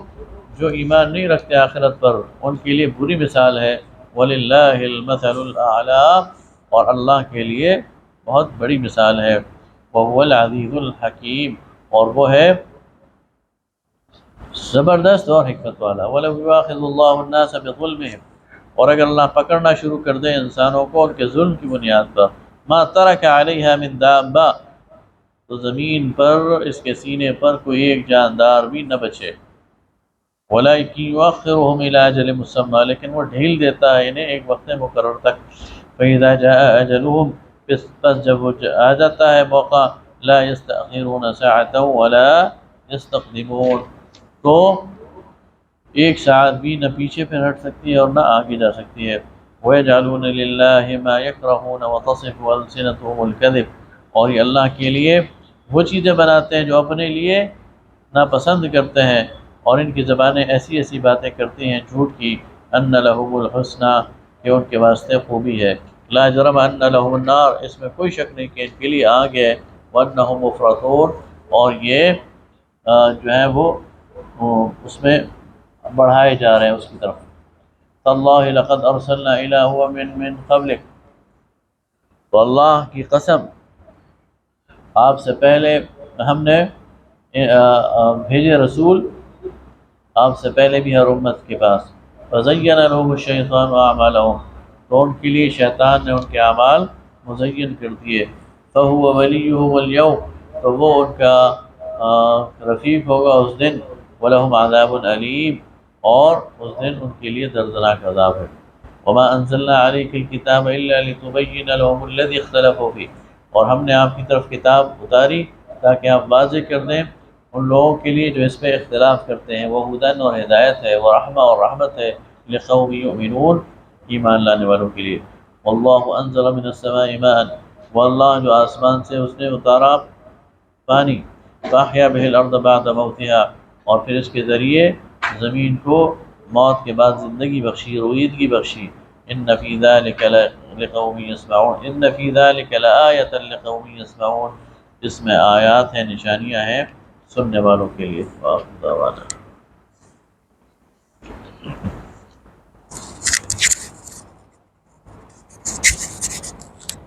Speaker 1: جو ایمان نہیں رکھتے آخرت پر ان کے لیے بری مثال ہے، وللہ المثل الاعلی، اور اللہ کے لیے بہت بڑی مثال ہے، وهو العزیز الحکیم، اور وہ ہے زبردست اور حکمت والا، وَلَوْ يُؤَاخِذُ اللَّهُ النَّاسَ بِظُلْمِهِمْ، اور اگر اللہ پکڑنا شروع کر دے انسانوں کو ان کے ظلم کی بنیاد پر، مَا تَرَكَ عَلَيْهَا مِن دَابَّةٍ، تو زمین پر اس کے سینے پر کوئی ایک جاندار بھی نہ بچے، وَلَٰكِن يُؤَخِّرُهُمْ إِلَىٰ أَجَلٍ مُّسَمًّى، لیکن وہ ڈھیل دیتا ہے انہیں ایک وقت مقرر تک، فَإِذَا جَاءَ أَجَلُهُمْ، پس جب وہ آ جاتا ہے موقع، لَا يَسْتَأْخِرُونَ سَاعَةً وَلَا يَسْتَقْدِمُونَ، تو ایک ساعت بھی نہ پیچھے پھر ہٹ سکتی ہے اور نہ آگے جا سکتی ہے، وَيَجْعَلُونَ لِلَّهِ مَا يَكْرَهُونَ وَتَصِفُ أَلْسِنَتُهُمُ الْكَذِبَ، اور یہ اللہ کے لیے وہ چیزیں بناتے ہیں جو اپنے لیے ناپسند کرتے ہیں، اور ان کی زبانیں ایسی ایسی باتیں کرتی ہیں جھوٹ کی، ان لہم الحسنی، کہ ان کے واسطے خوبی ہے، لا جرم ان لہم النار، اس میں کوئی شک نہیں کہ ان کے لیے آگ ہے، وانہم مفرطون، اور یہ جو ہے وہ اس میں بڑھائے جا رہے ہیں اس کی طرف، تاللہ لقد ارسلنا الی امم من قبلک، تو اللہ کی قسم آپ سے پہلے ہم نے بھیجے رسول آپ سے پہلے بھی ہر امت کے پاس، فزین لهم الشیطان اعمالهم، تو ان کے لیے شیطان نے ان کے اعمال مزین کر دیے، فهو ولیہم اليوم، تو وہ ان کا رفیق ہوگا اس دن، ولہم عذاب علیم، اور اس دن ان کے لیے دردناک عذاب ہے، وما انزلنا علیک الکتاب الا لتبین لهم الذی اختلفوا فیہ، اور ہم نے آپ کی طرف کتاب اتاری تاکہ آپ واضح کر دیں ان لوگوں کے لیے جو اس پہ اختلاف کرتے ہیں، وہ ہدن اور ہدایت ہے، وہ رحمہ اور رحمت ہے، لقوم یؤمنون، ایمان لانے والوں کے لیے، واللہ انزل من السماء ماء، واللہ جو آسمان سے اس نے اتارا پانی، فاحیا به الارض بعد موتها، اور پھر اس کے ذریعے زمین کو موت کے بعد زندگی بخشی، رویدگی بخشی، ان فی ذلک لقوم یسمعون، ان فی ذلک لآیۃ لقوم یسمعون، اس میں آیات ہیں، نشانیاں ہیں سننے والوں کے لیے،